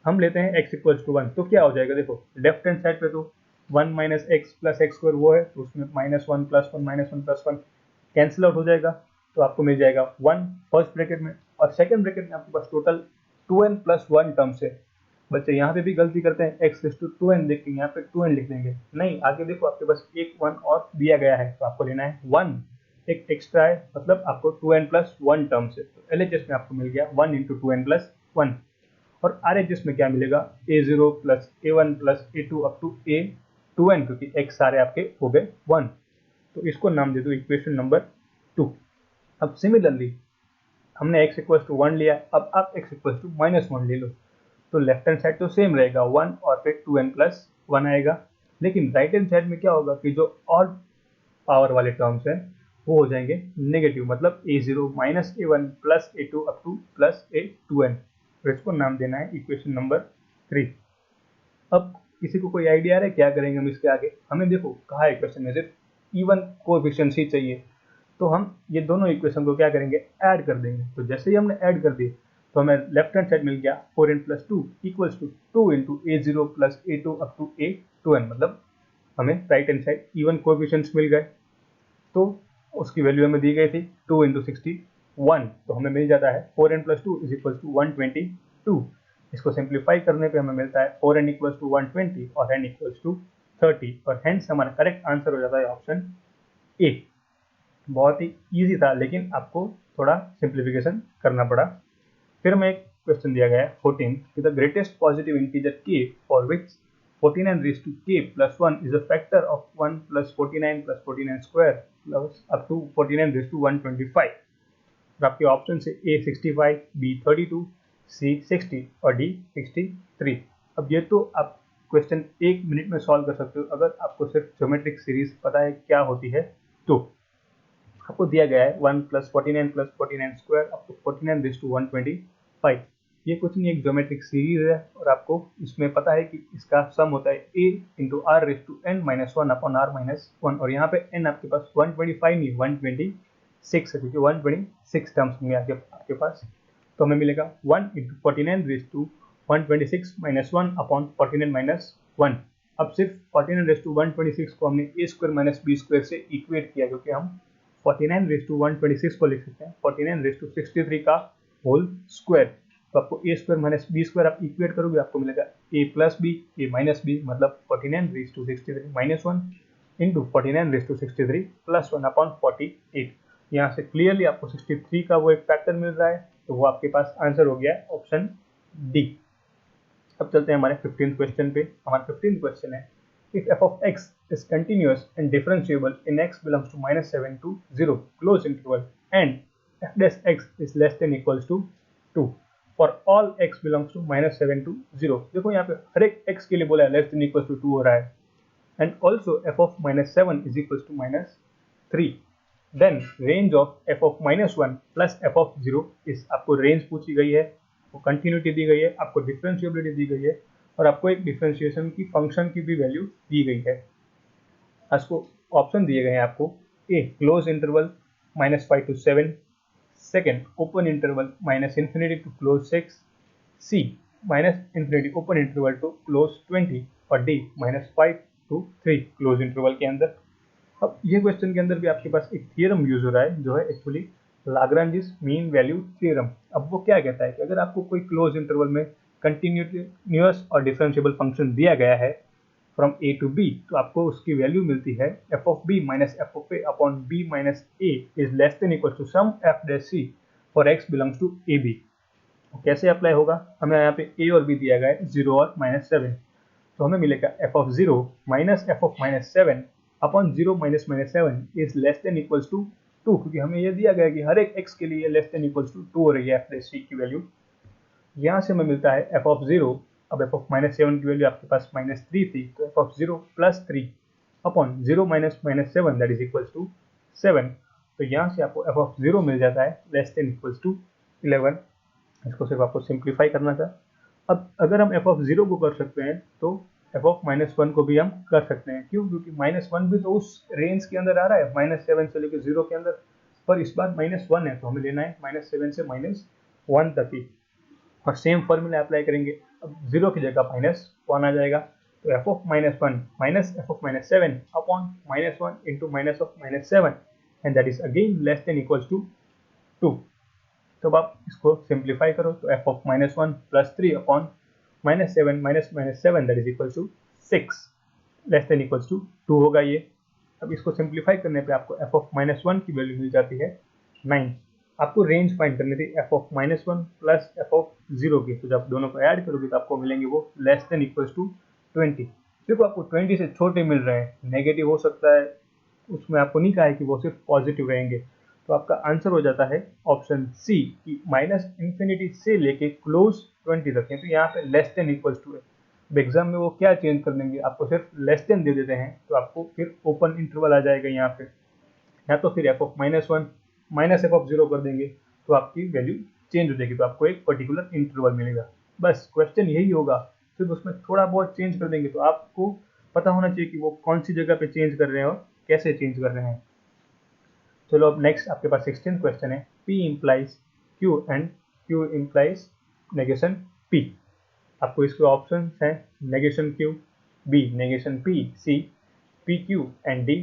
हम लेते हैं x इक्वल्स टू 1, तो क्या हो जाएगा, देखो लेफ्ट हैंड साइड पे तो 1 minus X plus x square वो है, तो उसमें -1 plus 1 minus 1 plus 1 cancel out हो जाएगा, तो आपको मिल जाएगा 1 फर्स्ट ब्रैकेट में, और सेकंड ब्रैकेट में आपके पास टोटल 2n प्लस 1 टर्म्स है। बच्चे यहाँ पे भी गलती करते हैं, x रेज़ टू 2n देख के यहाँ पे 2n लिख देंगे, नहीं आगे देखो आपके पास एक 1 और दिया गया है, तो आपको लेना है 1, एक एक्स्ट्रा है, मतलब आपको 2n प्लस 1 टर्म्स है, तो LHS में आपको मिल गया 1 इंटू 2n प्लस 1। और RHS में क्या मिलेगा, a0 plus a1 plus a2 up to a2n, क्योंकि x सारे आपके हो गए 1, तो इसको नाम दे दो इक्वेशन नंबर 2। अब सिमिलरली हमने x इक्वल टू 1 लिया, अब आप x इक्वल टू -1 ले लो, तो लेफ्ट हैंड साइड तो सेम रहेगा 1 और फिर 2n प्लस 1 आएगा, लेकिन राइट हैंड साइड में क्या होगा कि जो ऑड पावर वाले टर्म्स हैं वो हो जाएंगे नेगेटिव, मतलब a0 minus a1 plus a2 up two plus a2n, तो इसको नाम देना है इक्वेशन नंबर 3। अब किसी को कोई आइडिया आ रहा है क्या करेंगे हम इसके आगे, हमें देखो कहा है क्वेश्चन में सिर्फ इवन कोएफिशिएंट्स ही चाहिए, तो हम ये दोनों इक्वेशन को क्या करेंगे, ऐड कर देंगे। तो जैसे ही हमने ऐड कर दिए तो हमें लेफ्ट हैंड साइड मिल गया 4n plus 2 equals to 2 into a0 plus a2 up to a2n, मतलब हमें right hand side even coefficients मिल गए, तो उसकी वैल्यू हमें दी गई थी 2 इंटू 61, तो हमें मिल जाता है 4n plus 2 is equal to 122। इसको सिंप्लीफाई करने पे हमें मिलता है 4n इक्वल टू 120 और n इक्वल टू 30, और हेंस हमारा करेक्ट आंसर हो जाता है ऑप्शन ए। बहुत ही ईजी था, लेकिन आपको थोड़ा सिंप्लीफिकेशन करना पड़ा। फिर हमें एक क्वेश्चन दिया गया है 14 कि the greatest positive integer k for which 49 raised to k plus 1 is a factor of 1 plus 49 square plus up to 49 raised to 125। और आपके ऑप्शन से A 65, B 32, C 60 और D 63। अब ये तो आप क्वेश्चन 1 मिनट में सॉल्व कर सकते हो अगर आपको सिर्फ ज्योमेट्रिक सीरीज पता है क्या होती है। तो आपको दिया गया है 1 plus 49 square up to 49 raise to 125। ये कुछ नहीं, एक ज्योमेट्रिक सीरीज है और आपको इसमें पता है कि इसका सम होता है a into R raise to n minus 1 upon r minus 1, और यहाँ पे n आपके पास 125 नहीं 126 है, क्योंकि 126 टर्म्स होंगे आपके पास, तो हमें मिलेगा 1 into 49 raise to 126 minus 1 upon 49 minus 1। अब सिर्फ 49 रेज़ टू 126 को हमने a square minus B square से इक्वेट किया, क्योंकि हम 49 रेज़ टू 126 को लिख सकते हैं 49 रेज़ टू 63 का होल स्क्वायर। तो आपको a square minus B square आप इक्वेट करोगे, आपको मिलेगा a plus B a minus B, मतलब 49 raise to 63 minus 1 into 49 raise to 63 plus 1 upon 48। यहाँ से क्लियरली आपको 63 का वो एक फैक्टर मिल रहा है, तो वो आपके पास आंसर हो गया ऑप्शन डी। अब चलते हैं हमारे 15th क्वेश्चन पे। हमारा 15th क्वेश्चन है if f of x is continuous and differentiable in x belongs to -7 to 0 close interval and f dash x is less than equals to 2 for all x belongs to -7 to 0। देखो यहाँ पे हर एक x के लिए बोला है less than equals to 2 हो रहा है, and also f of -7 is equals to -3, then range of f of -1 plus f of 0 is, आपको रेंज पूछी गई है, वो कंटिन्यूटी दी गई है, आपको डिफरेंशिएबिलिटी दी गई है, और आपको एक डिफरेंशिएशन की फंक्शन की भी वैल्यू दी गई है। आपको ऑप्शन दिए गए हैं, आपको a close interval -5 to 7, second open interval -infinity to close 6, c -infinity open interval to close 20, और डी -5 to 3 क्लोज इंटरवल के अंदर। अब ये क्वेश्चन के अंदर भी आपके पास एक थियरम यूज हो रहा है जो है एक्चुअली लाग्रांजिस मीन वैल्यू थ्योरम। अब वो क्या कहता है कि अगर आपको कोई क्लोज इंटरवल में कंटिन्यूस और डिफरेंशिएबल फंक्शन दिया गया है फ्रॉम ए टू बी, तो आपको उसकी वैल्यू मिलती है F of B minus F of A upon B minus A is less than equal to some F dash C for X belongs to A B. कैसे apply होगा? हमें यहाँ पे ए और बी दिया गया है 0 और -7, तो हमें मिलेगा F of 0 minus F of -7 upon 0 minus -7 is less than equals to 2, क्योंकि हमें ये दिया गया है कि हर एक x के लिए लेस देन इक्वल्स टू 2 हो रही है एफ डैश सी की वैल्यू। यहाँ से हमें मिलता है एफ ऑफ 0। अब एफ ऑफ -7 की वैल्यू आपके पास -3 थी, तो F of 0 plus 3 upon 0 minus -7 that is equals to 7। तो यहाँ से आपको एफ ऑफ 0 मिल जाता है लेस देन इक्वल्स टू 11। इसको सिर्फ आपको सिंप्लीफाई करना था। अब अगर हम एफ ऑफ 0 को कर सकते हैं तो एफ ऑफ -1 को भी हम कर सकते हैं। क्यों? क्योंकि -1 भी तो उस रेंज के अंदर आ रहा है, -7 से लेकर 0 के अंदर, पर इस बार -1 है, तो हमें लेना है -7 से -1 तक ही। और सेम फॉर्मूला अप्लाई करेंगे। अब 0 की जगह -1 आ जाएगा, तो F of -1 minus F of -7 upon -1 into minus of -7 and that is again less than equals to 2। तो अब आप इसको सिंप्लीफाई करो, तो F of -1 plus 3 upon -7 minus -7 that is equal to 6 less than equals to 2 होगा ये। अब इसको सिंप्लीफाई करने पे आपको एफ ऑफ -1 की वैल्यू मिल जाती है 9। आपको रेंज फाइंड करनी थी F of -1 plus F of 0 की, तो जब दोनों को ऐड करोगे तो आपको मिलेंगे वो लेस देन इक्वल्स टू 20। देखो आपको 20 से छोटे मिल रहे हैं, नेगेटिव हो सकता है, उसमें आपको नहीं कहा है कि वो सिर्फ पॉजिटिव रहेंगे। तो आपका आंसर हो जाता है ऑप्शन सी कि -इंफिनिटी से लेके क्लोज 20 तक है। तो यहाँ पे लेस देन इक्वल्स टू है। अब एग्जाम में वो क्या चेंज कर देंगे, आपको सिर्फ लेस देन दे देते हैं, तो आपको फिर ओपन इंटरवल आ जाएगा यहाँ पे, या तो फिर F of -1 minus F of 0 कर देंगे, तो आपकी वैल्यू चेंज हो जाएगी, तो आपको एक पर्टिकुलर इंटरवल मिलेगा। बस क्वेश्चन यही होगा, सिर्फ उसमें थोड़ा बहुत चेंज कर देंगे। तो आपको पता होना चाहिए कि वो कौन सी जगह पे चेंज कर रहे हैं और कैसे चेंज कर रहे हैं। चलो अब नेक्स्ट आपके पास 16th क्वेश्चन है, P implies Q and Q implies negation P। आपको इसके ऑप्शन हैं negation Q, B negation P, C PQ and D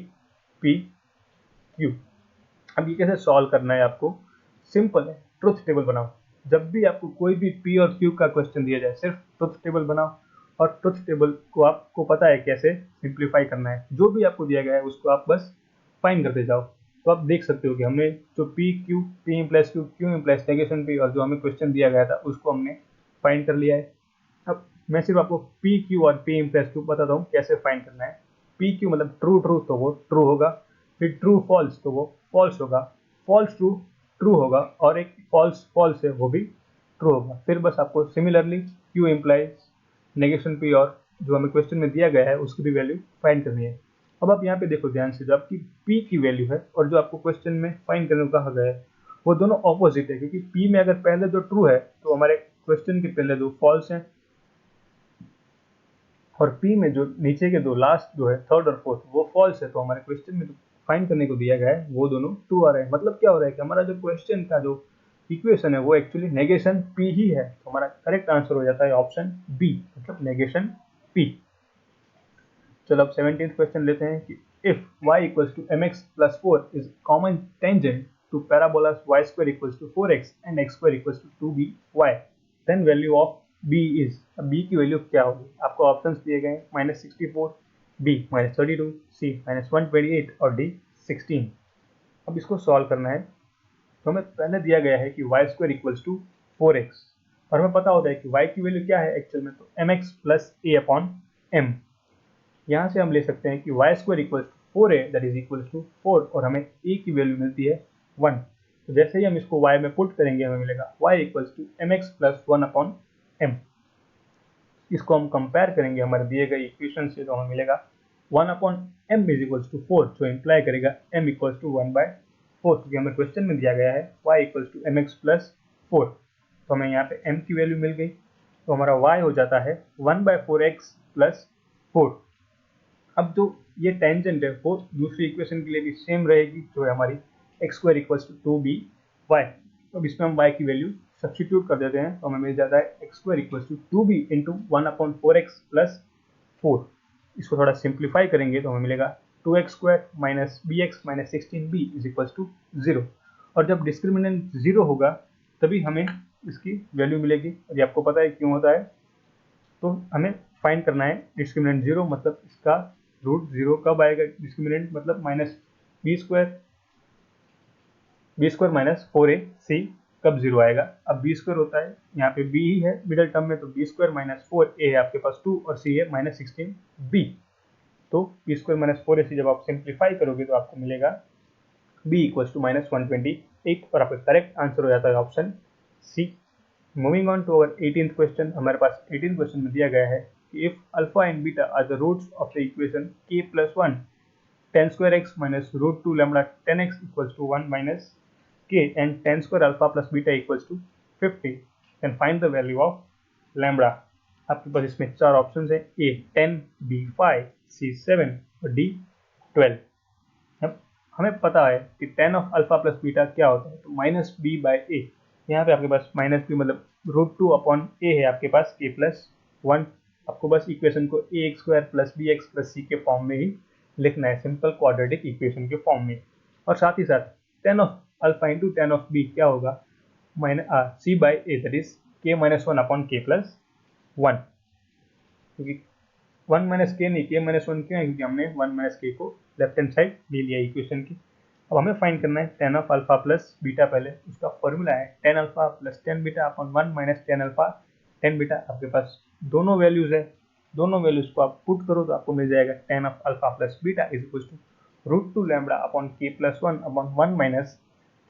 PQ। अब ये कैसे सॉल्व करना है आपको? सिंपल है, ट्रुथ टेबल बनाओ। जब भी आपको कोई भी P और Q का क्वेश्चन दिया जाए, सिर्फ ट्रुथ टेबल बनाओ, और ट्रुथ टेबल को आपको पता है कैसे सिंप्लीफाई करना है। जो भी आपको दिया गया है उसको आप बस फाइंड करते जाओ। तो आप देख सकते हो कि हमने जो P implies Q implies negation P और जो हमें क्वेश्चन दिया गया था उसको हमने फाइंड कर लिया है। अब मैं सिर्फ आपको PQ और P इम्प्लाइज Q बताता हूँ कैसे फाइंड करना है। PQ मतलब ट्रू ट्रू, तो वो ट्रू होगा, फिर ट्रू फॉल्स तो वो फॉल्स होगा, फॉल्स ट्रू ट्रू होगा, और एक फॉल्स फॉल्स है वो भी ट्रू होगा। फिर बस आपको similarly Q implies negation P और जो हमें क्वेश्चन में दिया गया है उसकी भी वैल्यू फाइंड करनी है। अब आप यहाँ पे देखो ध्यान से, जो आपकी P की वैल्यू है और जो आपको क्वेश्चन में फाइंड करने को कहा गया है वो दोनों ऑपोजिट है, क्योंकि P में अगर पहले दो ट्रू है तो हमारे क्वेश्चन के पहले दो फॉल्स हैं, और P में जो नीचे के दो लास्ट जो है थर्ड और फोर्थ वो फॉल्स है। तो हमारे क्वेश्चन में जो फाइंड करने को दिया गया है वो दोनों ट्रू आ रहे हैं। मतलब क्या हो रहा है कि हमारा जो क्वेश्चन का जो इक्वेशन है वो एक्चुअली नेगेशन P ही है। तो हमारा करेक्ट आंसर हो जाता है ऑप्शन बी, मतलब नेगेशन P। चलो अब 17th क्वेश्चन लेते हैं कि if y equals to mx plus 4 is common tangent to parabolas y square equals to 4x and x square equals to 2by, then value of b is. अब b की वैल्यू क्या होगी? आपको ऑप्शंस दिए गए हैं -64, b -32, c -128 और d 16। अब इसको सॉल्व करना है, तो हमें पहले दिया गया है कि y square equals to 4x, और हमें पता होता है कि y की वैल्यू क्या है एक्चुअल में, तो mx plus a upon m। यहाँ से हम ले सकते हैं कि Y square equal to 4a that is equal to 4, और हमें a की वैल्यू मिलती है 1। तो जैसे ही हम इसको y में पुट करेंगे हमें मिलेगा y equal to mx plus 1 upon m। इसको हम कंपेयर करेंगे हमारे दिए गए इक्वेशन से, तो हमें मिलेगा 1 upon m is equal to 4, जो इम्प्लाई करेगा m इक्वल टू 1/4, क्योंकि हमें क्वेश्चन में दिया गया है y equal to mx plus 4। तो हमें यहाँ पे m की वैल्यू मिल गई, तो हमारा y हो जाता है 1/4x प्लस 4। अब जो ये टेंजेंट है वो दूसरी इक्वेशन के लिए भी सेम रहेगी, जो है हमारी x square equals to 2by। तो अब इसमें हम y की वैल्यू सब्सटीट्यूट कर देते हैं, तो हमें मिल जाता है X square equals to 2b into 1/4x plus 4। इसको थोड़ा सिंप्लीफाई करेंगे तो हमें मिलेगा 2x² minus bx minus 16b is equal to 0। और जब डिस्क्रिमिनेंट 0 होगा तभी हमें इसकी वैल्यू मिलेगी, और ये आपको पता है क्यों होता है। तो हमें फाइंड करना है डिस्क्रिमिनेंट 0, मतलब इसका रूट 0 कब आएगा। डिस्क्रिमिनेंट मतलब माइनस b² माइनस 4ac कब 0 आएगा। अब b² होता है, यहाँ पे b ही है मिडल टर्म में, तो b² माइनस 4a है आपके पास 2 और c है माइनस 16b। तो b² माइनस 4ac जब आप सिंप्लीफाई करोगे तो आपको मिलेगा b इक्वल्स टू माइनस 128, और आपका करेक्ट आंसर हो जाता है option C. Moving on to our 18th question. हमारे पास 18th क्वेश्चन में दिया गया है कि if alpha and beta are the roots of the equation k plus 1 tan square x minus root 2 lambda 10x equals to 1 minus k and tan square alpha plus beta equals to 50, then find the value of lambda। आपके पास इसमें चार options हैं, a 10, b 5, c 7 और d 12। अब हमें पता है कि tan of alpha plus beta क्या होता है, तो माइनस बी बाई ए। यहाँ पे आपके पास माइनस बी मतलब रूट 2 अपॉन ए है आपके पास k प्लस 1। आपको बस इक्वेशन को ax² plus bx plus c के फॉर्म में ही लिखना है, सिंपल क्वाड्रेटिक इक्वेशन के फॉर्म में। और साथ ही साथ tan of alpha into tan of B क्या होगा, c by A, that is k minus 1 upon k plus 1। क्योंकि 1 माइनस के नहीं, k माइनस 1 क्यों है, क्योंकि हमने 1 माइनस के को लेफ्ट हैंड साइड ले लिया इक्वेशन की। अब हमें फाइंड करना है tan of alpha plus beta. पहले उसका फॉर्मूला है tan alpha plus tan beta upon 1 minus tan alpha tan beta. आपके पास दोनों वैल्यूज है, दोनों वैल्यूज को आप पुट करो तो आपको मिल जाएगा tan of alpha plus beta is equal to root 2 lambda upon k plus 1 upon 1 minus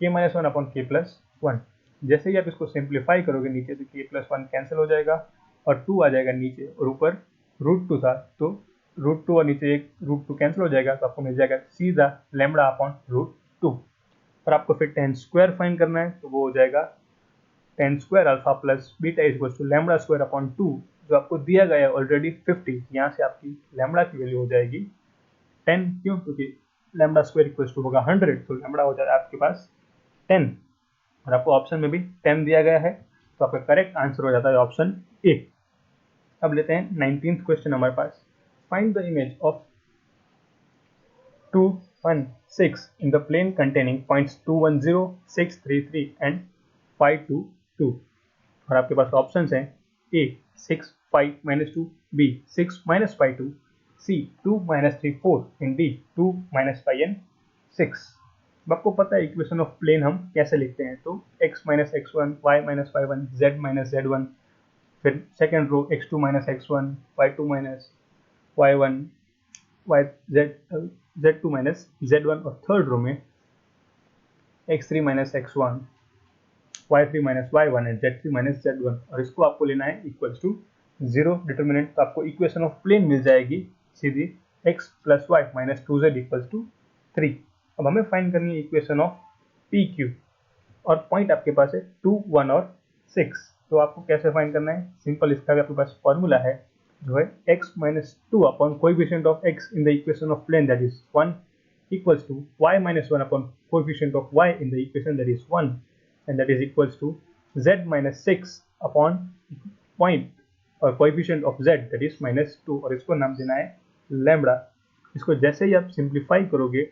k minus 1 upon k plus 1। जैसे ही आप इसको सिंप्लीफाई करोगे नीचे से k प्लस 1 कैंसिल हो जाएगा और 2 आ जाएगा नीचे, और ऊपर रूट 2 था तो रूट 2 और नीचे एक रूट 2 कैंसिल हो जाएगा, तो आपको मिल जाएगा सीधा लैम्बडा अपॉन रूट 2। और आपको फिर tan स्क्वायर फाइंड करना है, तो वो हो जाएगा tan square alpha plus beta is equal to lambda square upon 2, जो आपको दिया गया है ऑलरेडी 50। यहाँ से आपकी लैम्बडा की वैल्यू हो जाएगी 10, क्यों, क्योंकि लैम्बडा स्क्वायर इक्वल टू होगा 100, तो लैम्बडा हो जाएगा आपके पास 10। और आपको ऑप्शन में भी 10 दिया गया है, तो आपका करेक्ट आंसर हो जाता है ऑप्शन ए। अब लेते हैं 19th क्वेश्चन हमारे पास। Find the image of 2, 1, 6 in the plane containing points 2, 1, 0, 6, 3, 3 and 5, 2, 2। और आपके पास ऑप्शंस हैं a 6, 5, -2, b 6, -5, 2, c 2, -3, 4 and d 2, -5 and 6। अब आपको पता है इक्वेशन ऑफ प्लेन हम कैसे लिखते हैं, तो x - x1, y - y1, z - z1, फिर second row x2 - x1, y2 - y1, z2 - z1, और थर्ड रो में x3 - x1, y3 - y1 and z3 - z1, और इसको आपको लेना है इक्वल्स टू 0 डिटर्मिनेंट। तो आपको इक्वेशन ऑफ प्लेन मिल जाएगी सीधी x plus y minus 2z equals to 3। अब हमें फाइंड करनी है इक्वेशन ऑफ पी क्यू, और पॉइंट आपके पास है 2, 1 और 6। तो आपको कैसे फाइंड करना है, सिंपल, इसका भी आपके पास फॉर्मूला है जो है x - 2 upon coefficient of x in the equation of plane that is 1 equals to y - 1 upon coefficient of y in the equation that is 1 and that is equals to z minus 6 upon point और coefficient of z that is -2, और इसको नाम देना है lambda. इसको जैसे ही आप simplify करोगे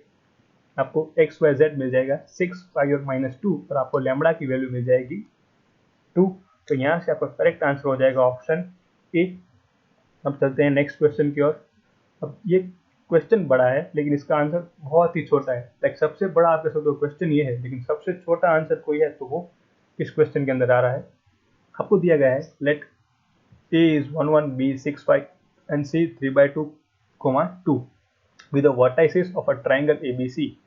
आपको x y z मिल जाएगा 6, 5 और -2, और आपको लैम्बडा की वैल्यू मिल जाएगी 2। तो यहाँ से आपका करेक्ट आंसर हो जाएगा ऑप्शन ए। अब चलते हैं नेक्स्ट क्वेश्चन की ओर। अब ये क्वेश्चन बड़ा है लेकिन इसका आंसर बहुत ही छोटा है। लाइक सबसे बड़ा आपके साथ तो क्वेश्चन ये है, लेकिन सबसे छोटा आंसर कोई है तो वो इस क्वेश्चन के अंदर आ रहा है। आपको दिया गया है let a is 1, 1, b 6, 5 and c 3/2, 2 with the vertices of a triangle ABC.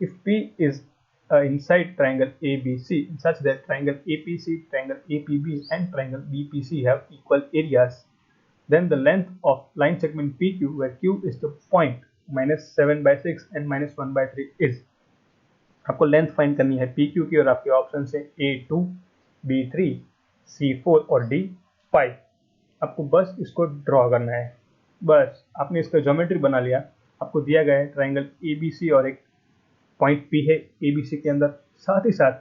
If P is inside triangle ABC such that triangle APC, triangle APB and triangle BPC have equal areas, then the length of line segment PQ where Q is the point -7/6 and -1/3 is। आपको length find करनी है PQ की, और आपके option है A2, B3, C4 और D5। आपको बस इसको ड्रॉ करना है, बस आपने इसका ज्योमेट्री बना लिया। आपको दिया गया है ट्राइंगल ABC और एक पॉइंट P है ABC के अंदर, साथ ही साथ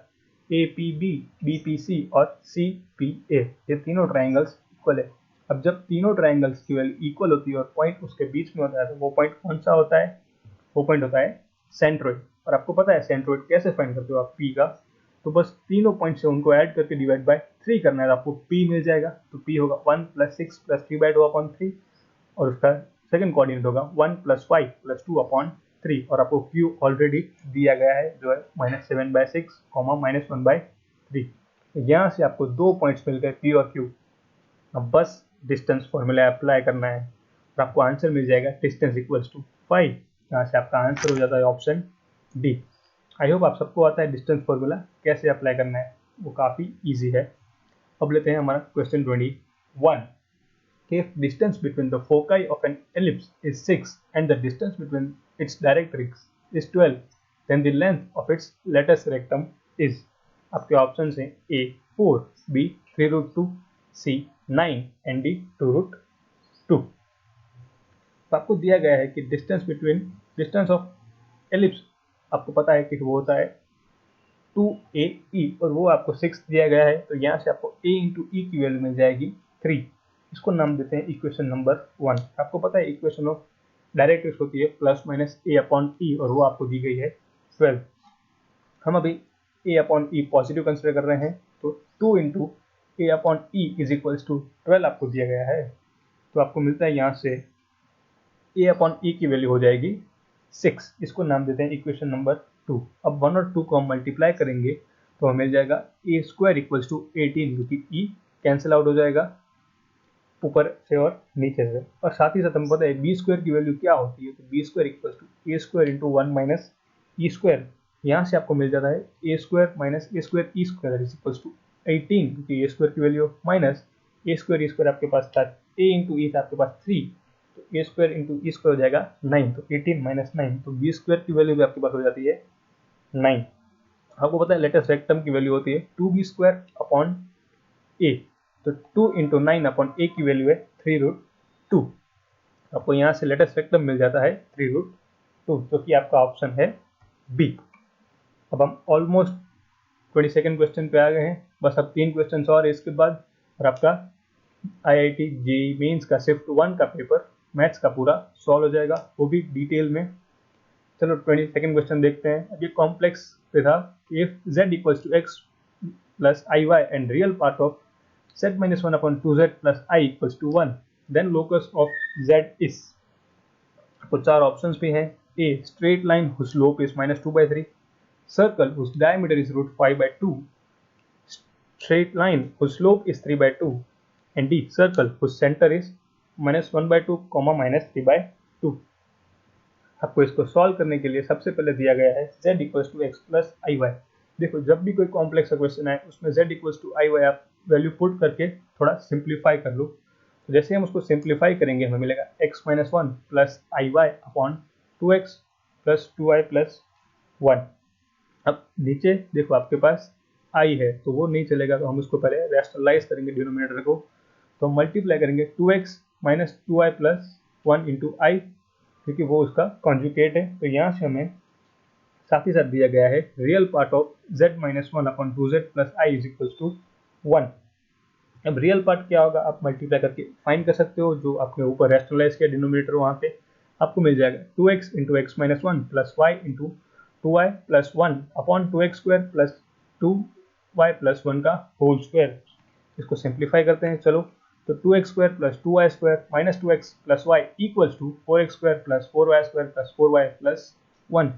APB, BPC और CPA, ये तीनों ट्राइंगल्स इक्वल है। अब जब तीनों ट्राइंगल्स की वैल्यू इक्वल होती है और पॉइंट उसके बीच में होता है, तो वो पॉइंट कौन सा होता है, वो पॉइंट होता है सेंट्रोइड। और आपको पता है सेंट्रोइड कैसे फाइंड करते हो आप पी का, तो बस तीनों पॉइंट से उनको ऐड करके डिवाइड बाय 3 करना है, तो आपको पी मिल जाएगा। तो पी होगा 1 + 6 + 3/2/3, और उसका सेकंड कोऑर्डिनेट होगा 1 + 5 + 2/3, और आपको क्यू ऑलरेडी दिया गया है जो है -7/6, -1/3। यहाँ से आपको 2 पॉइंट्स मिल गए पी और क्यू। अब बस डिस्टेंस फॉर्मूला अप्लाई करना है और आपको आंसर मिल जाएगा डिस्टेंस इक्वल्स टू 5। यहाँ से आपका आंसर हो जाता है ऑप्शन डी। आई होप आप सबको आता है डिस्टेंस फॉर्मूला कैसे अप्लाई करना है, वो काफ़ी ईजी है। अब लेते हैं हमारा question 21। If distance between the foci of an ellipse is 6 and the distance between its directrix is 12, then the length of its latus rectum is। आपके ऑप्शन हैं A 4, B 3√2, C 9 and D 2√2। तो आपको दिया गया है कि distance of ellipse आपको पता है कि वो होता है 2AE, और वो आपको 6 दिया गया है। तो यहाँ से आपको A इंटू ई की वैल्यू मिल जाएगी 3। इसको नाम देते हैं इक्वेशन नंबर 1। आपको पता है इक्वेशन ऑफ डायरेक्ट्रिक्स होती है +-A/E, और वो आपको दी गई है 12। हम अभी A/E पॉजिटिव कंसिडर कर रहे हैं, तो 2 into A/E is equals to 12 आपको दिया गया है। तो आपको मिलता है यहाँ से A/E की वैल्यू हो जाएगी 6। इसको नाम देते हैं इक्वेशन नंबर 2। अब 1 और 2 को हम मल्टीप्लाई करेंगे तो हमें मिल जाएगा A² इक्वल्स टू 18, क्योंकि E कैंसिल आउट हो जाएगा ऊपर से और नीचे से। और साथ ही साथ हमें पता है B² की वैल्यू क्या होती है, तो B² equals to A² into 1 minus E²। यहाँ से आपको मिल जाता है A² minus A² E² is equals to 18, क्योंकि A² की वैल्यू माइनस A² E² आपके पास था, A इंटू E था आपके पास 3, तो A² इंटू E² हो जाएगा 9, तो 18 माइनस 9, तो B² की वैल्यू भी आपके पास हो जाती है 9। आपको पता है लेटेस्ट रेक्टम की वैल्यू होती है 2B² A, तो 2 इंटू 9/A की वैल्यू है 3√2। आपको यहाँ से लेटेस्ट रेक्टम मिल जाता है 3√2, जो कि आपका ऑप्शन है बी। अब हम ऑलमोस्ट 22nd क्वेश्चन पे आ गए हैं, बस अब 3 क्वेश्चन और है इसके बाद, और आपका IIT JEE मेंस का शिफ्ट 1 का पेपर मैथ्स का पूरा सॉल्व हो जाएगा, वो भी डिटेल में। चलो 22nd क्वेश्चन देखते हैं। अब ये कॉम्प्लेक्स पे था, if z equals to x plus iy and real part of z-1/2z plus i equals to 1, then locus of z is. आपको 4 ऑप्शंस भी हैं। A straight line whose slope is -2/3, circle whose diameter is √5/2, straight line whose slope is 3/2, and D circle whose center is -1/2, -3/2। आपको इसको solve करने के लिए सबसे पहले दिया गया है z equals to x plus I Y. देखो जब भी कोई कॉम्प्लेक्स क्वेश्चन आए उसमें z equals to I Y आप वैल्यू पुट करके थोड़ा सिंप्लीफाई कर लो। तो जैसे हम उसको सिंप्लीफाई करेंगे हमें मिलेगा x-1 प्लस आई y upon 2x plus 2y plus 1। अब नीचे देखो आपके पास i है तो वो नहीं चलेगा, तो हम उसको पहले रैशनलाइज करेंगे डिनोमिनेटर को। तो हम मल्टीप्लाई करेंगे 2x minus 2y plus 1 into आई, क्योंकि वो उसका कॉन्जुगेट है। तो यहाँ से हमें साथ ही साथ दिया गया है real part of z-1/2z plus I is equals to 1। अब रियल पार्ट क्या होगा आप मल्टीप्लाई करके फाइंड कर सकते हो, जो आपने ऊपर रैशनलाइज किया डिनोमिनेटर वहाँ पे आपको मिल जाएगा 2x into X minus 1 plus Y into 2y plus 1 upon 2x² plus 2y plus 1 का होल स्क्वायर। इसको सिंप्लीफाई करते हैं चलो, तो 2x² plus 2y² minus 2x plus y equals to 4x² plus 4y² plus 4y plus 1।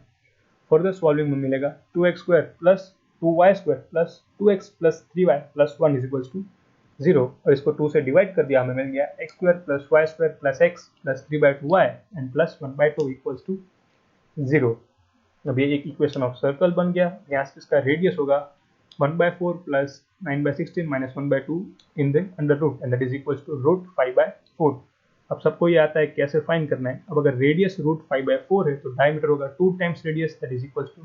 Further solving में मिलेगा 2x² plus 2y² plus 2x plus 3y plus 1 is equals to 0, और इसको 2 से डिवाइड कर दिया हमें मिल गया x² plus y² plus x plus 3/2y and plus 1/2 equals to 0। अब ये एक इक्वेशन ऑफ सर्कल बन गया। यहाँ से इसका रेडियस होगा 1/4 plus 9/16 minus 1/2 in the under root, and that is equals to √5/4। अब सबको ये आता है कैसे फाइंड करना है। अब अगर रेडियस √5/4 है तो डायमीटर होगा 2 times radius, that is equals to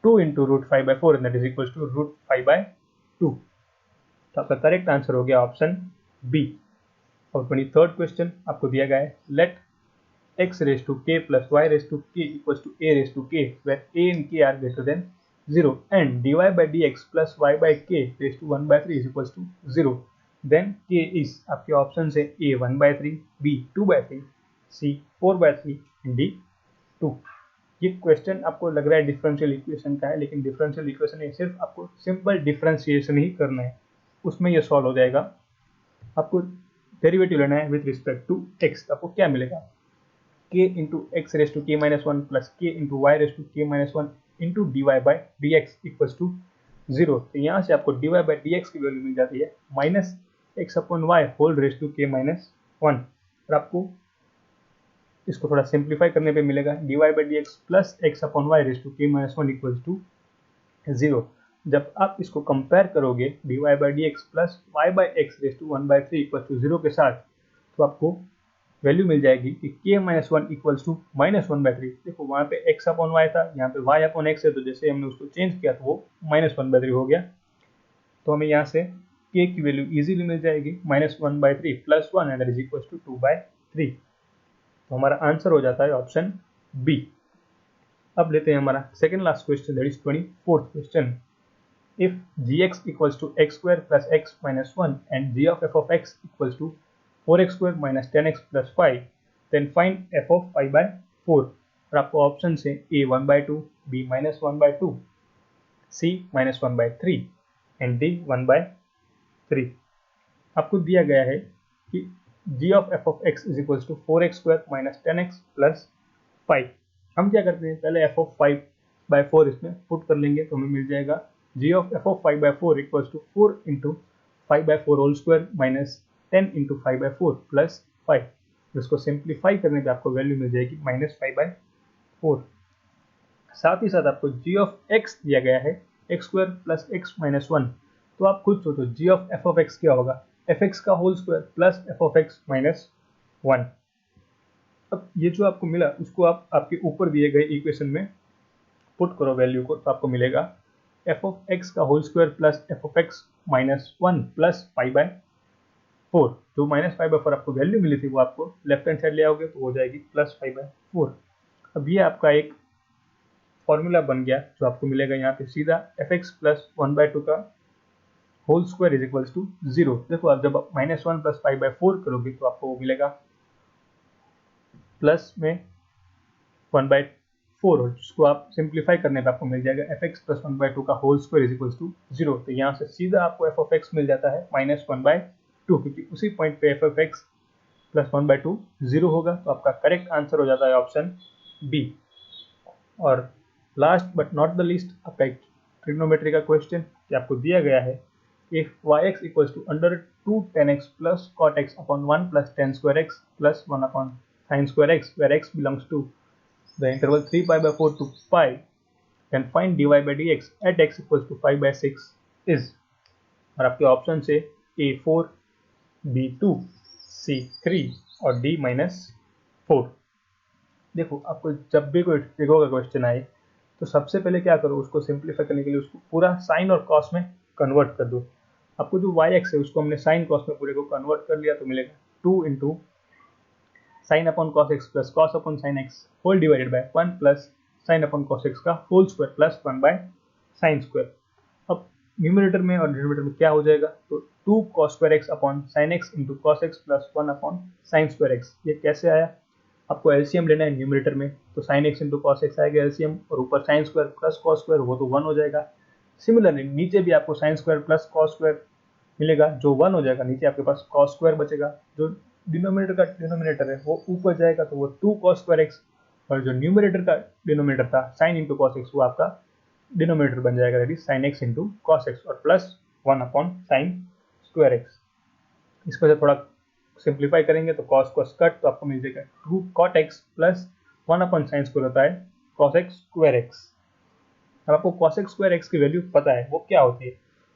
2 into √5/4 and that is equals to √5/2। तो आपका करेक्ट आंसर हो गया ऑप्शन बी। और 23rd क्वेश्चन आपको दिया गया है, late x raised to k plus y raised to k equals to a raised to k, where a and k are greater than 0, and dy by dx plus y by k raised to 1/3 is equals to 0, then k is आपके option है a 1/3, b 2/3, c 4/3 and d two. ये question आपको लग रहा है differential equation का है, लेकिन डिफरेंशियल इक्वेशन है सिर्फ आपको सिंपल डिफरेंशिएशन ही करना है, उसमें ये सॉल्व हो जाएगा। आपको डेरिवेटिव लेना है विथ रिस्पेक्ट टू एक्स। आपको क्या मिलेगा, k into X raise to के minus one plus K into Y raise to के minus one into D Y by D X equals to zero. तो यहाँ से आपको D Y by D X की वैल्यू मिल जाती है minus X upon Y whole raise to के माइनस वन। और आपको इसको थोड़ा सिंप्लीफाई करने पे मिलेगा D Y by D X plus X upon Y raise to के minus one equals to zero. जब आप इसको कंपेयर करोगे D Y by D X plus Y by X raise to one by three equal to zero के साथ, तो आपको value मिल जाएगी कि k minus one equals to minus one by three. देखो वहाँ पे x अपॉन वाई था, यहाँ पे y अपॉन एक्स है, तो जैसे हमने उसको चेंज किया तो वो माइनस वन बाई थ्री हो गया। तो हमें यहाँ से k की वैल्यू इजीली मिल जाएगी minus one by three plus one and is equals to two by three. तो हमारा आंसर हो जाता है ऑप्शन बी। अब लेते हैं हमारा second last question, that is 24th question. If gx equals to x square plus x minus 1 and g of f of x equals to 4x square minus 10x plus 5, then find f of 5 by 4। और आपको option से a 1 by 2, b minus 1 by 2, c minus 1 by 3 and d 1 by 3। आपको दिया गया है कि g of f of x is equals to 4x square minus 10x plus 5। हम क्या करते हैं, पहले f of 5 by 4 इसमें पुट कर लेंगे, तो हमें मिल जाएगा g of f of 5 by 4 equals to 4 into 5 by 4 whole square minus 10 into 5 by 4 plus 5। जिसको सिंप्लीफाई करने पे आपको वैल्यू मिल जाएगी माइनस 5 by 4। साथ ही साथ आपको g of x दिया गया है x square plus x minus one. तो आप खुद सोचो g of f of x क्या होगा, fx का whole square plus f of x minus one. अब ये जो आपको मिला उसको आप आपके ऊपर दिए गए इक्वेशन में पुट करो वैल्यू को, तो आपको मिलेगा f of x का whole square plus f of x minus one plus five by four. जो माइनस फाइव बाई फोर आपको वैल्यू मिली थी वो आपको लेफ्ट हैंड साइड ले आओगे तो हो जाएगी प्लस फाइव बाई फोर। अब ये आपका एक फॉर्मूला बन गया जो आपको मिलेगा यहाँ पे सीधा f x plus one by two का whole square is equals to zero. देखो आप जब आप minus one plus five by four करोगे तो आपको वो मिलेगा प्लस में वन बाई फोर, जिसको आप सिंप्लीफाई करने पे आपको मिल जाएगा f x plus one by two का whole square is equals to zero. तो यहाँ से सीधा आपको एफ ऑफ एक्स मिल जाता है माइनस वन बाई टू, क्योंकि उसी पॉइंट पे F of X plus one by to zero होगा। तो आपका करेक्ट आंसर हो जाता है ऑप्शन बी। और last but not the least आपका एक ट्रिग्नोमेट्री का क्वेश्चन कि आपको दिया गया है if Y X equals to under two tan X plus cot X upon one plus tan square X plus one upon sine square X where X belongs to the interval 3 pi by 4 to pi, then find dy by dx at x equals to 5 by 6 is। और आपके option से a4, b2, c3 और d minus four. देखो आपको जब भी कोई trigo का क्वेश्चन आए तो सबसे पहले क्या करो, उसको सिंप्लीफाई करने के लिए उसको पूरा साइन और कॉस में कन्वर्ट कर दो। आपको जो वाई एक्स है उसको हमने साइन कॉस में पूरे को कन्वर्ट कर लिया तो मिलेगा two into sine upon cos x plus cos upon sine x whole divided by one plus sine upon cos x का whole square plus one by sine square. अब न्यूमरेटर में और डिनोमिनेटर में क्या हो जाएगा, तो two cos square x upon sine x into cos x plus one upon sine square x. ये कैसे आया, आपको एलसीएम लेना है न्यूमरेटर में, तो sign x into cos x आएगा एलसीएम, और ऊपर sine square plus cos square वो तो वन हो जाएगा। सिमिलरली नीचे भी आपको sine square plus cos square मिलेगा जो वन हो जाएगा, नीचे आपके पास कॉस स्क्वायर बचेगा। जो डिनोमिनेटर का डिनोमिनेटर है वो ऊपर जाएगा तो वो टू कॉस स्क्वायर एक्स, और जो न्यूमरेटर का डिनोमिनेटर था साइन इंटू कॉस एक्स वो आपका डिनोमिनेटर बन जाएगा, that is sine x into cos x और plus one upon sine square x. इसको से थोड़ा सिंप्लीफाई करेंगे तो कॉस कॉस कट, तो आपको मिल जाएगा two cot X plus one upon sine square होता है कॉस एक्स स्क्वायर एक्स। अब आपको कॉस एक्स स्क्वायर एक्स की वैल्यू पता है वो क्या होती है,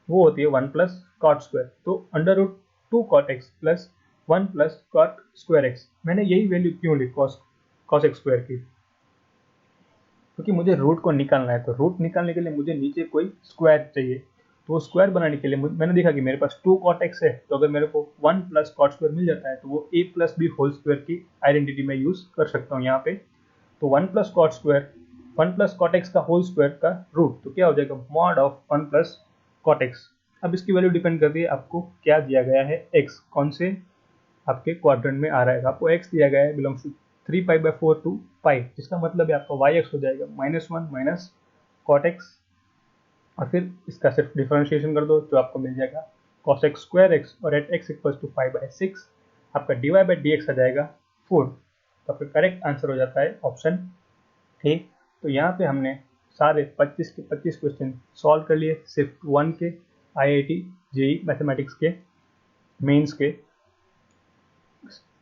वो होती है वन प्लस कॉट स्क्वायर। तो under root two cot X plus one plus cot square X. मैंने यही वैल्यू क्यों ली कॉस एक्स स्क्वायर की, क्योंकि मुझे रूट को निकालना है। तो रूट निकालने के लिए मुझे नीचे कोई स्क्वायर चाहिए, तो स्क्वायर बनाने के लिए मैंने देखा कि मेरे पास टू कॉट एक्स है, तो अगर मेरे को वन प्लस कॉट स्क्वायर मिल जाता है तो वो A plus B whole square की आइडेंटिटी में यूज कर सकता हूँ यहाँ पे। तो one plus cot square one plus cot X का होल स्क्वायर का रूट, तो क्या हो जाएगा mod of one plus cot X. अब इसकी वैल्यू डिपेंड करती है आपको क्या दिया गया है, एक्स कौन से आपके क्वाड्रेंट में आ रहा है। आपको एक्स दिया गया है बिलोंग्स टू 3π/4 टू पाई, जिसका मतलब है आपका y एक्स हो जाएगा -1 माइनस कॉट एक्स, और फिर इसका सिर्फ डिफरेंशिएशन कर दो तो आपको मिल जाएगा cos x स्क्वायर एक्स, और एट x इक्वल्स टू 5/6 आपका dy/dx आ जाएगा 4। तो आपका करेक्ट आंसर हो जाता है ऑप्शन ए। तो यहाँ पे हमने सारे 25 के 25 क्वेश्चन सॉल्व कर लिए, शिफ्ट 1 के, IIT जेई मैथमेटिक्स के मेंस के।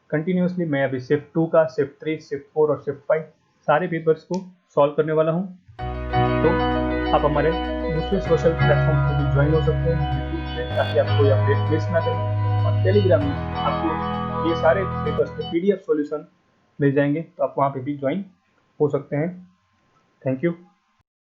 कंटिन्यूसली मैं अभी शिफ्ट 2 का, शिफ्ट 3, शिफ्ट 4 और शिफ्ट 5 सारे पेपर्स को सॉल्व करने वाला हूँ। तो आप हमारे दूसरे सोशल प्लेटफॉर्म पे भी ज्वाइन हो सकते हैं यूट्यूब पे, ताकि आपको ये अपडेट मिस ना करें, और टेलीग्राम में आपको ये सारे पेपर्स के PDF सॉल्यूशन मिल जाएंगे, तो आप वहाँ पे भी ज्वाइन हो सकते हैं। Thank you.